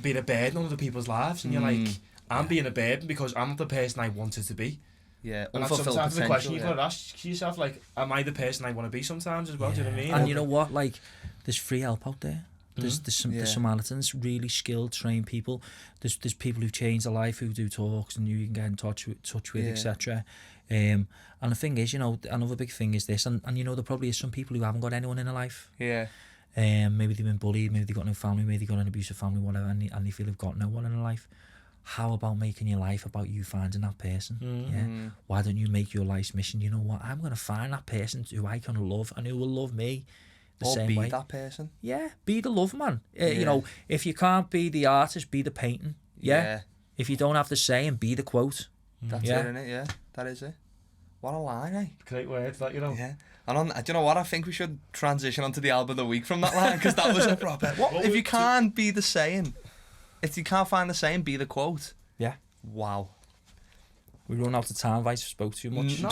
being a burden on other people's lives, and you're like, I'm being a burden because I'm not the person I wanted to be. Yeah, and that's sometimes the question you've got to ask yourself, like, am I the person I want to be sometimes as well? Do you know what I mean? And you know what? Like, there's free help out there. There's the Samaritans, really skilled, trained people. There's people who've changed their life, who do talks and you can get in touch with, etc. And the thing is, you know, another big thing is this, and you know, there probably is some people who haven't got anyone in their life. Yeah. Maybe they've been bullied, maybe they've got no family, maybe they've got an abusive family, whatever, and they feel they've got no one in their life. How about making your life about you finding that person? Yeah. Why don't you make your life's mission? You know what? I'm going to find that person who I can love and who will love me the same way. Be that person. Yeah. Be the love man. You know, if you can't be the artist, be the painting. Yeah. If you don't have the saying, be the quote. That's it, isn't it? Yeah. That is it. What a line, eh? Great words, that, you know. Yeah. And do you know what? I think we should transition onto the album of the week from that line, because that was a proper. What if you can't be the saying? If you can't find the saying, be the quote. Yeah. Wow. We run out of time, Vice. Spoke too much. No.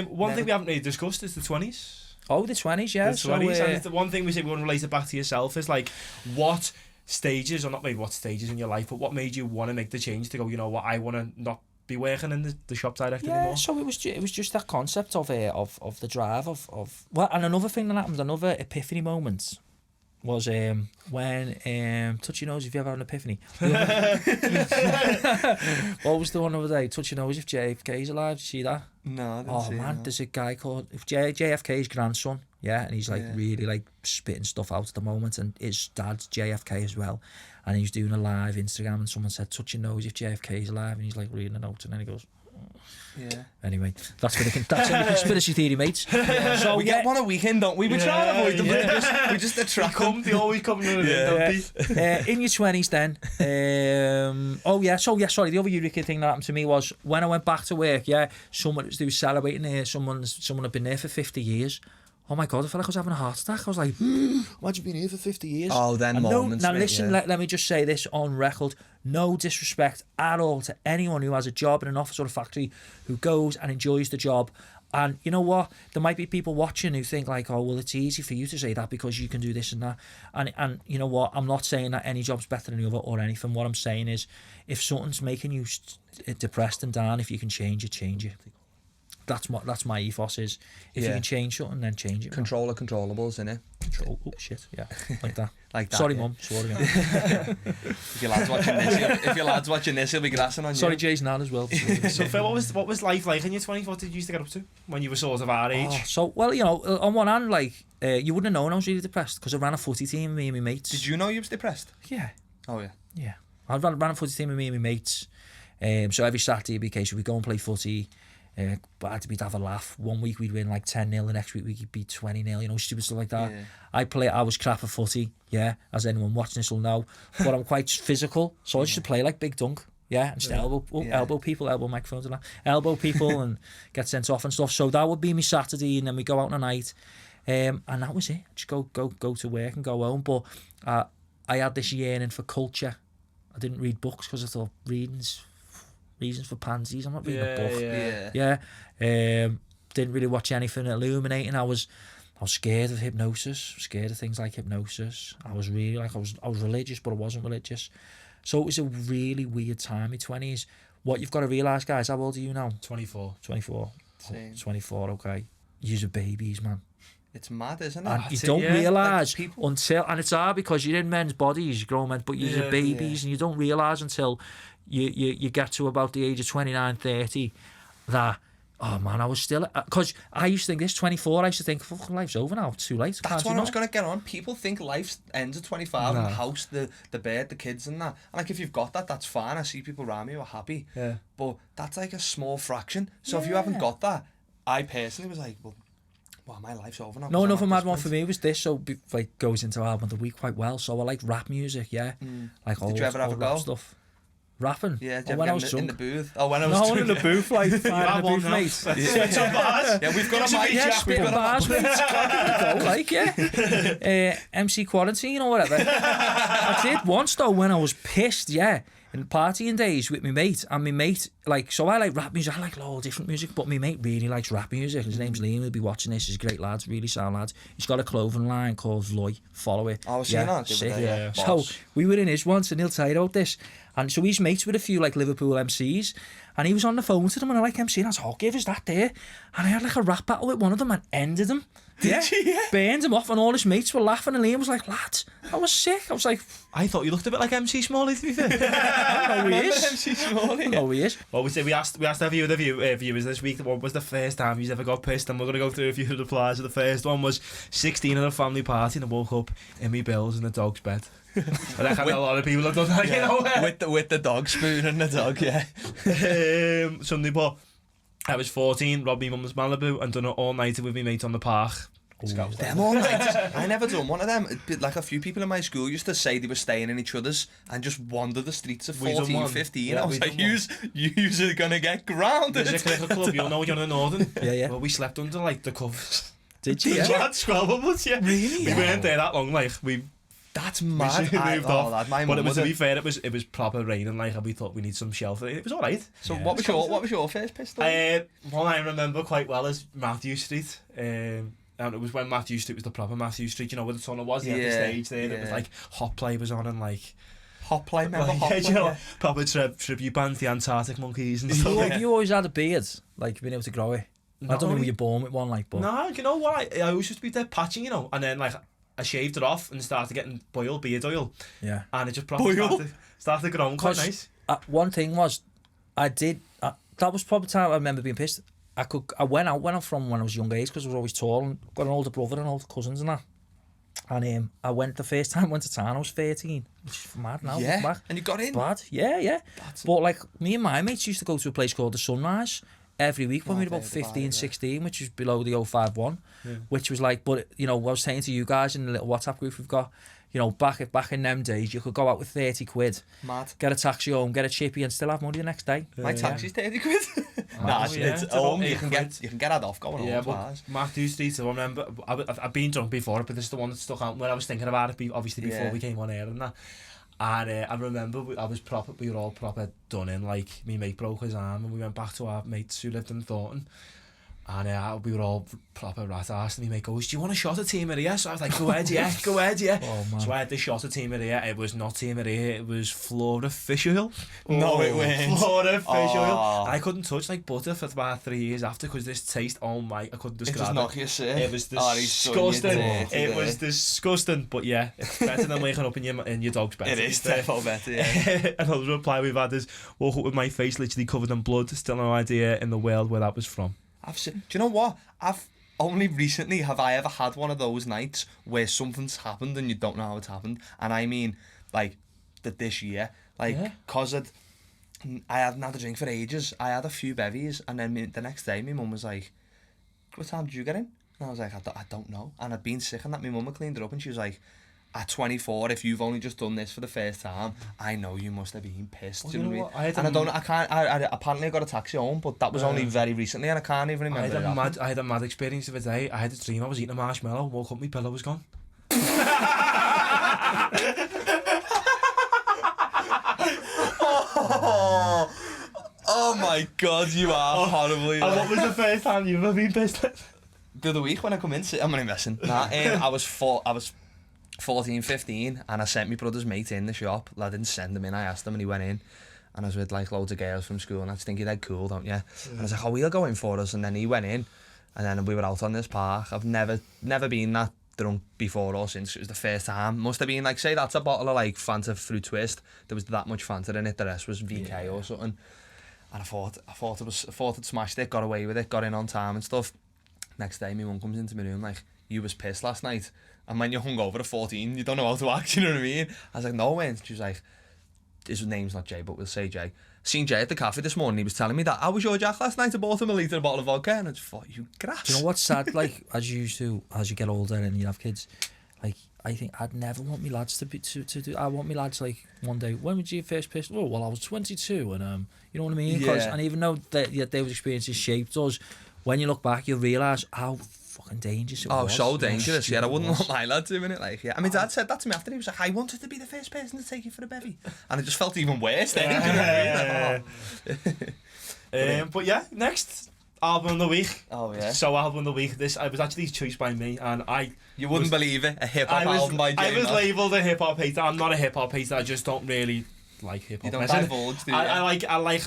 One thing we haven't really discussed is the 20s. Oh, the 20s, yeah. The 20s. And the one thing we say we want to relate it back to yourself is like, what stages, or not maybe what stages in your life, but what made you want to make the change to go, you know what, I want to not be working in the shop director anymore? So it was just that concept of the drive of well, and another thing that happened, another epiphany moment, was when touch your nose if you ever had an epiphany. What was the one other day? Touch your nose if JFK's alive. Did you see that? No, I didn't see man, there's a guy called JFK's grandson. Yeah, and he's like really like spitting stuff out at the moment, and his dad's JFK as well, and he's doing a live Instagram, and someone said, touch your nose if JFK's alive, and he's like reading a note, and then he goes, yeah. Anyway, that's in the conspiracy theory, mates. So we get one a weekend, don't we? We try to avoid them, but we just attract them. They always come in in your 20s then. Sorry, the other eureka thing that happened to me was when I went back to work, someone was celebrating there, someone had been there for 50 years. Oh my God, I felt like I was having a heart attack. I was like, imagine being here for 50 years. Oh, then moments. Now listen, let me just say this on record. No disrespect at all to anyone who has a job in an office or a factory who goes and enjoys the job. And you know what? There might be people watching who think like, oh, well, it's easy for you to say that because you can do this and that. And you know what? I'm not saying that any job's better than the other or anything. What I'm saying is if something's making you depressed and down, if you can change it, change it. That's my ethos is if you can change something, then change it. Control the controllables, innit? Control. Oh shit, yeah, like that. Like that. Sorry, Mum. Swore again. If your lad's watching this, he'll be grassing on you. Sorry, Jay's nan as well. So Phil, what was life like in your 20s? What did you used to get up to when you were sort of our age? You know, on one hand, like you wouldn't have known I was really depressed because I ran a footy team with me and my mates. Did you know you was depressed? Yeah. Oh yeah. Yeah. I ran a footy team with me and my mates. So every Saturday, it'd be a case of we'd go and play footy. But we'd have a laugh. One week we'd win like 10-0, the next week we'd beat 20-0, you know, stupid stuff like that. Yeah. I was crap at footy, as anyone watching this will know, but I'm quite physical, so I used to play like big dunk, and just elbow people, elbow microphones and that, elbow people and get sent off and stuff. So that would be my Saturday, and then we go out on a night, and that was it. Just go to work and go home. But I had this yearning for culture. I didn't read books because I thought reasons for pansies. I'm not reading a book. Didn't really watch anything illuminating. I was scared of hypnosis, scared of things like hypnosis. I was really like I was religious, but I wasn't religious. So it was a really weird time, my 20s. What you've got to realise, guys, how old are you now? 24. 24. 24, okay. You're babies, man. It's mad, isn't it? And you That's it, don't yeah. realise Like people- until, and it's hard because you're in men's bodies, you're grown men, but you're babies, and you don't realise until you get to about the age of 29, 30 that, oh man, I was still, because I used to think this, 24, I used to think, fuck, life's over now, it's too late. That's what I was going to get on. People think life ends at 25, No. and the house, the bed, the kids and that. And like, if you've got that, that's fine. I see people around me who are happy. Yeah. But that's like a small fraction. So if you haven't got that, I personally was like, well, my life's over now. No, another mad one for me was this, so like goes into album of the week quite well. So I like rap music, yeah. Like Did you ever have a old go? rap stuff. Rapping? Yeah, did Oh, you when ever I was get in drunk. the booth? Oh, when I was No, drunk. in the booth, like, fine in the booth, mate. Yeah, we've got a mic, Yeah, Jack. We've spitting got a bars, mate. Go, like, yeah. MC Quarantine or whatever. I did once, though, when I was pissed, yeah, in partying days with my mate. And my mate, like, so I like rap music. I like all different music, but my mate really likes rap music. His name's Liam. He'll be watching this. He's a great lad, really sound lad. He's got a clothing line called Loy. Follow it. I was seeing that the sick. other day, yeah. So Boss. we were in his once, and he'll tell you about this. And so he's mates with a few like Liverpool MCs, and he was on the phone to them, and I like MC, and I was, oh, give us that there. And I had like a rap battle with one of them and ended him. Yeah, burned him off, and all his mates were laughing, and Liam was like, lads, I was sick. I was like, I thought you looked a bit like MC Smalley, to be fair. I know he is. MC Smalley. I know he is. Well, we asked a few of the viewers this week, what was the first time you ever got pissed, and we're going to go through a few of the replies. The first one was 16 at a family party, and I woke up in my bills in the dog's bed. I reckon a lot of people have done that, you know. with the dog spoon and the dog, yeah. Sunday, but I was 14, robbed my mum's Malibu, and done it all night with my mate on the park. Them all night. I never done one of them. Like a few people in my school used to say they were staying in each other's and just wander the streets of We done 14, one. 15. Yeah, I was we like, done one. yous are going to get grounded. There's a cricket club, you'll know you're in the Northern. Yeah. Well, we slept under like the covers. Did you? We Yeah. had 12 of us, yeah. Really? We weren't there that long, like That's we mad. moved off. Lad, my But mum it was, would to be have- fair, it was proper raining, like, and we thought we need some shelter. It was all right. So Yeah. what was your first pistol? One I remember quite well is Matthew Street. And it was when Matthew Street was the proper Matthew Street, you know, where the tunnel was. He had the Yeah, stage there. It was like Hot Play was on, and like Hot Play, remember like, Hot yeah, Play? you know, Yeah. proper tribute band, the Antarctic Monkeys and stuff. You, you always had a beard, like being able to grow it. I don't know really. were you born with one, like, but No, you know what? I always used to be dead patchy, you know, and then like I shaved it off and started getting beard oil, yeah. and it just proper started growing quite 'Cause, nice. One thing was, that was probably the time I remember being pissed. I went out from when I was young age because I was always tall and got an older brother and older cousins and that. And I went the first time I went to town, I was 13, which is mad now. Yeah, Back. and you got in. Bad, yeah. But like me and my mates used to go to a place called the Sunrise every week when we were about 15, 16, which was below the 051, which was like, but you know, I was saying to you guys in the little WhatsApp group we've got, you know, back in them days, you could go out with 30 quid, Mad. get a taxi home, get a chippy, and still have money the next day. My taxi's 30 quid. Nah, it's it's home. about You 8 can quid. get that off going Yeah, home. but Matthew Street, I remember, I've been drunk before, but this is the one that stuck out when I was thinking about it, obviously before Yeah. we came on air and that. And I remember we were all proper done in, like, my mate broke his arm and we went back to our mates who lived in Thornton. And we were all proper rat-arsed, and my mate goes, do you want a shot at Team Maria? So I was like, go ahead, yeah. Oh, man. So I had this shot at Team Maria. It was not Team Maria, it was Flora fish oil. No, it weren't. Flora fish oil. Oh. I couldn't touch like butter for about 3 years after, because this taste, oh my, I couldn't It describe just it. knock you sick. It was Oh, he's so you disgusting. dirty It there. was disgusting, but yeah, it's better than waking up in your dog's bed. It is definitely better, yeah. Another reply we've had is, woke up with my face literally covered in blood, still no idea in the world where that was from. Do you know what? I've only recently have I ever had one of those nights where something's happened and you don't know how it's happened. And I mean, like, this year. Like, Yeah. because I hadn't had a drink for ages. I had a few bevies, and then the next day my mum was like, what time did you get in? And I was like, I don't know. And I'd been sick and that. My mum had cleaned it up, and she was like, at 24, if you've only just done this for the first time, I know you must have been pissed. Well, Do you know you know what what? I mean? And I don't, I can't, I apparently got a taxi home, but that was only very recently, and I can't even remember it happened. I had a mad experience of a day. I had a dream I was eating a marshmallow, woke up, my pillow was gone. Oh my god, you are horribly. And what was the first time you've ever been pissed? The other week when I come in, I'm only messing. Nah, I was 14, 15, and I sent my brother's mate in the shop. I didn't send him in, I asked him, and he went in. And I was with like loads of girls from school, and I just think you're dead cool, don't you? And I was like, oh, he'll go in for us. And then he went in, And then we were out on this park. I've never been that drunk before or since. It was the first time. Must have been like, say that's a bottle of like Fanta Fruit Twist. There was that much Fanta in it. The rest was VK or something. And I thought I'd smashed it, got away with it, got in on time and stuff. Next day, my mum comes into my room like, you was pissed last night. And when you're hungover at 14, you don't know how to act, you know what I mean? I was like, no, when? She was like, his name's not Jay, but we'll say Jay. Seen Jay at the cafe this morning, he was telling me that, how was your Jack last night? I bought him a litre bottle of vodka, and I just thought, you grass. Do you know what's sad? Like, as you get older and you have kids, like, I think I'd never want me lads to do. I want me lads like one day. When was your first piss? Oh, well, I was 22, and you know what I mean. Yeah. And even though those experiences shaped us, when you look back, you realise how fucking dangerous it was. Oh, so dangerous. Yeah, I wouldn't want my lad doing it. Like, yeah. I mean, Dad said that to me after. He was like, I wanted to be the first person to take you for a bevy, and it just felt even worse. Then, do you know what I mean? But yeah, next album of the week. Oh yeah. So album of the week. This I was actually chosen by me, and You wouldn't believe it. A hip hop album by Jay. I was labelled a hip hop hater. I'm not a hip hop hater. I just don't really like hip hop. You don't divulge, do you? I like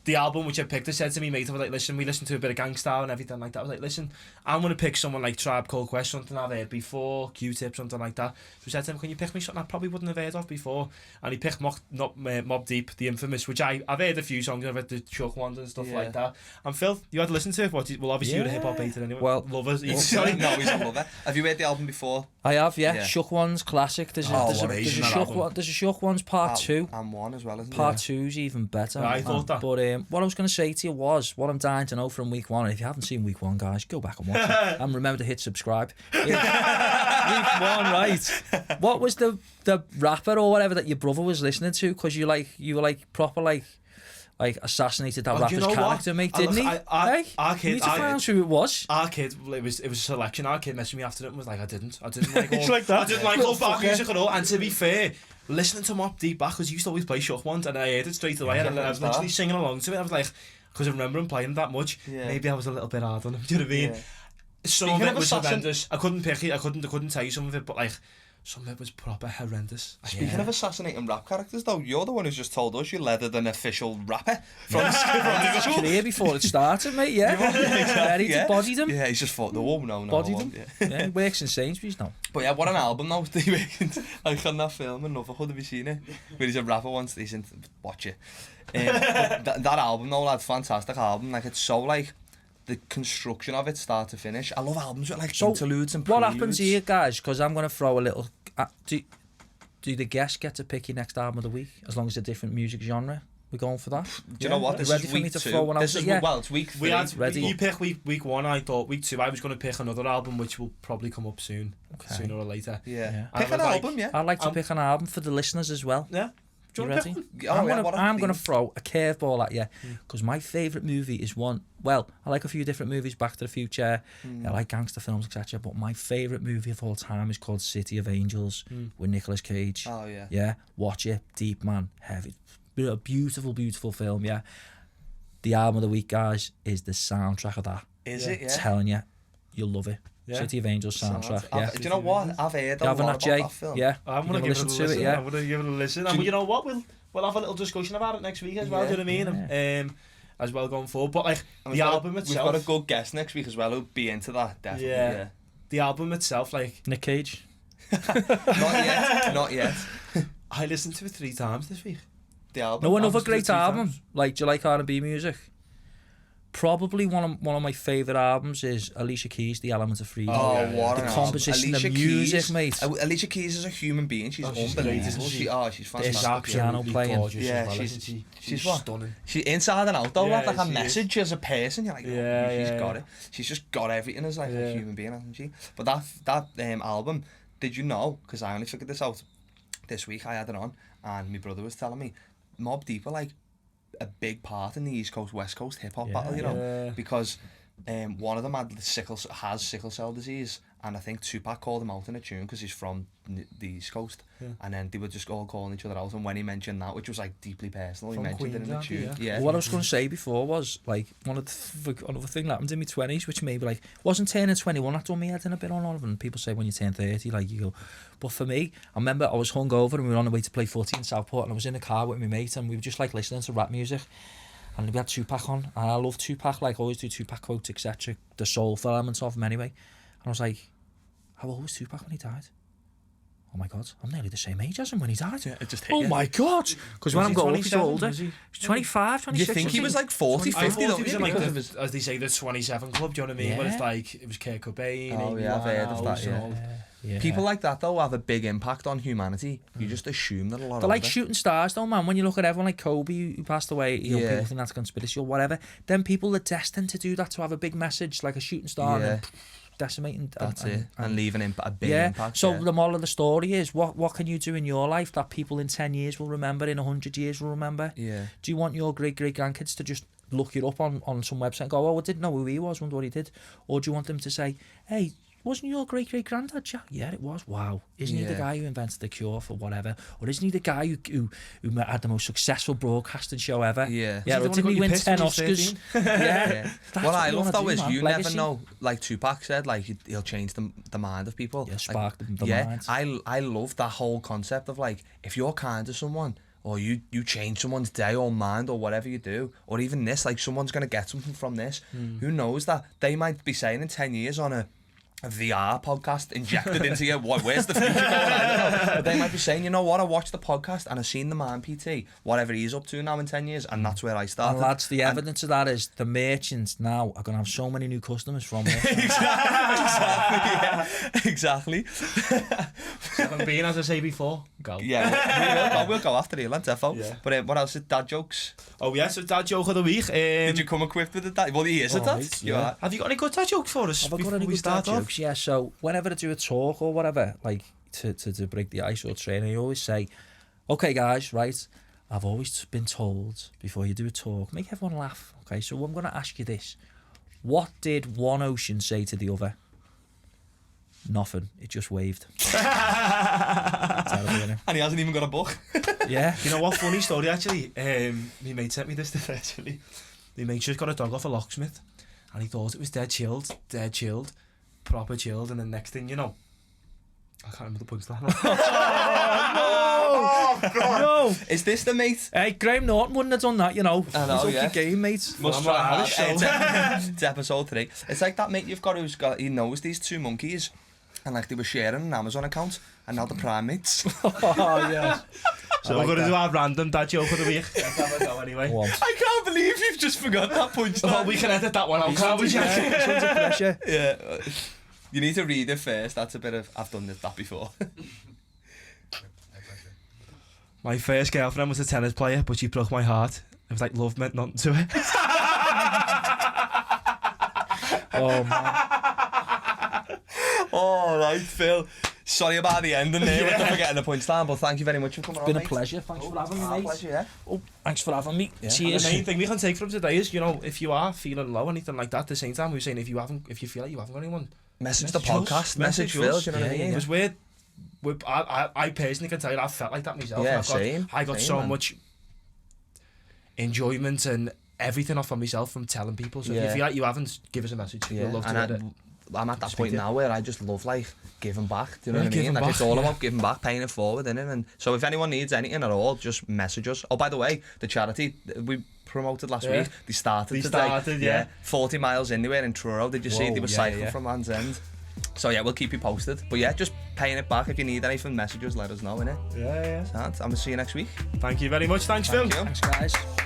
the album which I picked. I said to me mate, I was like, listen, we listened to a bit of Gangstar and everything like that. I was like, listen, I'm gonna pick someone like Tribe Called Quest, something I've heard before, Q-Tip, something like that. So I said to him, can you pick me something I probably wouldn't have heard of before? And he picked Mobb Deep, the infamous, which I've heard a few songs, I've heard the Chuck ones and stuff like that. And Phil, you had to listen to it, but well, obviously you're a hip hop hater anyway. Well, lovers. Sorry, no, he's a lover. Have you heard the album before? I have, yeah. Yeah. Shook Ones, classic. There's a Shook Ones part 2. And 1 as well, isn't Part 2's even better. I thought that. But what I was going to say to you was, what I'm dying to know from week 1, and if you haven't seen week 1, guys, go back and watch it. And remember to hit subscribe. Week 1, right? What was the rapper or whatever that your brother was listening to? Because you were like proper like assassinated that rapper's character, mate, didn't he? Our kid, you need to find out who it was. Our kid, it was a selection. Our kid messaged me after it and was like, I didn't like all, like that. I didn't like all back music at all. And to be fair, listening to Mobb Deep back, because he used to always play Shook Ones, and I heard it straight away, and I was literally singing along to it. I was like, because I remember him playing that much, maybe I was a little bit hard on him. Do you know what I mean? Yeah. Some of it was horrendous. I couldn't pick it. I couldn't tell you some of it, but like, some of it was proper horrendous. Speaking of assassinating rap characters, though, you're the one who's just told us you leathered an official rapper from his career before it started, mate. Yeah, he bodied him. Yeah, he's just thought, no, bodied him. Yeah, he works in Sainsbury's now. But yeah, what an album though. Like on that film in Notherhood, have you seen it? Where he's a rapper once, watch it. That album though, lad, fantastic album. Like, it's so like, the construction of it start to finish. I love albums with like interludes and preludes. What happens here, guys, because I'm going to throw a little... do the guests get to pick your next album of the week, as long as it's a different music genre? We're going for that? Do you know what? This ready is for me week to 2. throw one out? Well, it's week 3. You pick week 1, I thought. Week 2, I was going to pick another album, which will probably come up soon, sooner or later. Yeah. Pick an album, yeah. I'd like to pick an album for the listeners as well. Yeah. You ready? I'm gonna throw a curveball at you, because my favourite movie is one. Well, I like a few different movies, Back to the Future. I like gangster films, etc. But my favourite movie of all time is called City of Angels with Nicolas Cage. Oh yeah. Yeah, watch it. Deep, man, heavy. A beautiful, beautiful film. Yeah. The album of the week, guys, is the soundtrack of that. Is it? Yeah. Telling you, you'll love it. Yeah. City of Angels soundtrack. Yeah. Do you know what? I've heard a lot about that film. Yeah. I'm gonna give it a listen. Yeah. I'm gonna give it a listen. And you know what? We'll have a little discussion about it next week as well. Do you know what I mean? As well going forward. But like the album itself, we've got a good guest next week as well who'll be into that. Definitely. Yeah. The album itself, like Nick Cage. Not yet. I listened to it 3 times this week. The album. No, another great album. Like, do you like R&B music? Probably one of my favourite albums is Alicia Keys' The Element of Freedom. Oh, what the an composition, album. the music, mate. Alicia Keys is a human being. She's unbelievable. She's fantastic. Piano playing. Yeah, she's stunning. She's inside and out though, Yeah, like a message as a person. You're like, she's got it. She's just got everything as like a human being, hasn't she? But that album, did you know? Because I only figured this out this week. I had it on, and my brother was telling me, Mobb Deep are like a big part in the East Coast West Coast hip hop battle, you know, because one of them has sickle cell disease, and I think Tupac called him out in a tune because he's from the East Coast, and then they were just all calling each other out, and when he mentioned that, which was like deeply personal, he mentioned it in the tune. Yeah. What I was going to say before was like another thing that happened in my 20s, which maybe like wasn't turning 21 that done me head in a bit on all of them. People say when you turn 30, like you go, but for me, I remember I was hungover and we were on the way to play footy in Southport, and I was in the car with my mate, and we were just like listening to rap music. and we had Tupac on, and I love Tupac, like always do Tupac quotes, etc. The soulful elements of him anyway. And I was like, how old was Tupac when he died? Oh my God, I'm nearly the same age as him when he died. Yeah, it just hit Oh you. my God, because when I'm going, he's older. Was he? He's 25, 26. You think he was like 40, 50, I thought don't he was you? in like Because the, as they say, the 27 club, do you know what I mean? But Yeah. it's like, it was Kurt Cobain, Oh, Amy yeah, I've heard of that, Winehouse, yeah. all- Yeah. people like that though have a big impact on humanity. You just assume that a lot They're of like it. shooting stars though, man. When you look at everyone like Kobe who passed away, you know, Yeah. people think that's conspiracy or whatever. Then people are destined to do that, to have a big message like a shooting star and Yeah. then decimating. That's it. And leaving a big yeah. impact. So yeah. the moral of the story is, what can you do in your life that people in 10 years will remember, in 100 years will remember? Yeah. Do you want your great grandkids to just look it up on some website and go, oh, I didn't know who he was, wonder what he did? Or do you want them to say, hey, wasn't your great granddad Jack? Yeah, it was. Wow. Isn't he the Yeah. guy who invented the cure for whatever? Or isn't he the guy who had the most successful broadcasting show ever? Yeah. Yeah, Was or he the didn't one he who win got you 10 pissed when he was Oscars? 13? Yeah. That's What I you love wanna though do, is man. you Legacy. never know. Like Tupac said, like he'll change the mind of people. Yeah, Like, spark the yeah, mind. I love that whole concept of like, if you're kind to someone, or you change someone's day or mind or whatever you do, or even this, like someone's gonna get something from this. Who knows that they might be saying in 10 years on a VR podcast injected into you, where's the future going? I don't know. But they might be saying, you know what, I watched the podcast and I've seen the man PT, whatever he's up to now in 10 years, and that's where I started. And lads, the And- evidence of that is the merchants now are going to have so many new customers from it. Exactly. 17, as I say before, go. Yeah, we'll go after the Elan defo. Yeah. But what else is dad jokes? Oh yeah, so dad joke of the week. Did you come equipped with the dad? Well, he is a dad. mate, You yeah. are. Have you got any good dad jokes for us Have I before got any we good dad start off? jokes? Yeah, so whenever I do a talk or whatever, like to break the ice or train, I always say, okay guys, right, I've always been told before you do a talk, make everyone laugh. Okay, so I'm going to ask you this. What did one ocean say to the other? Nothing. It just waved. Terrible, innit? And he hasn't even got a book. Yeah. You know what, funny story actually, my mate sent me this actually. My mate just got a dog off a locksmith and he thought it was dead chilled, proper chilled, and then next thing you know, I can't remember the punchline. No. Is this the mate? Hey, Graham Norton wouldn't have done that, you know. I know, He's up yeah. your game, mate. Must I'm try on a hard. house show. It's episode 3. It's like that mate you've got he knows these 2 monkeys, and like they were sharing an Amazon account, and now they're prime mates. Oh, yeah. So like we're going to that. do our random dad joke of the week. Let's have a go anyway. Go on. I can't believe you've just forgotten that punchline. Well, we can edit that one out, can't we, Jack? It's under pressure. Yeah. You need to read it first. That's a bit of, I've done that before. My first girlfriend was a tennis player, but she broke my heart. It was like love meant nothing to her. Oh, man. All right, Phil. Sorry about the ending there with the forgetting the punchline, but thank you very much for coming on, Been a mate. pleasure. Thanks for having me, mate. Pleasure, yeah. Oh, thanks for having me. Yeah. And Cheers. the main thing we can take from today is, you know, if you are feeling low or anything like that, at the same time, we were saying if you feel like you haven't got anyone, Message the Message us. podcast. Message Message Phil, us. do you know what I Yeah, mean? yeah. because I personally can tell you I felt like that myself. Yeah, And I got same, so man. much enjoyment and everything off of myself from telling people. So if you Yeah. feel like you haven't, give us a message. Yeah, We'd love to and read it. I'm at that Speak point to you. now where I just love like giving back. Do you know Yeah, what I mean? giving Like it's back, all yeah. about giving back, paying it forward, innit? And so if anyone needs anything at all, just message us. Oh, by the way, the charity we promoted last Yeah. week, they started They today. started, yeah. 40 miles anywhere in Truro. Did you see? Whoa, They were yeah, cycling yeah. from Land's End. So yeah, we'll keep you posted. But yeah, just paying it back. If you need anything, message us, let us know, innit? Yeah. I'm gonna see you next week. Thank you very much. Thanks, Phil. Thank you. Thanks, guys.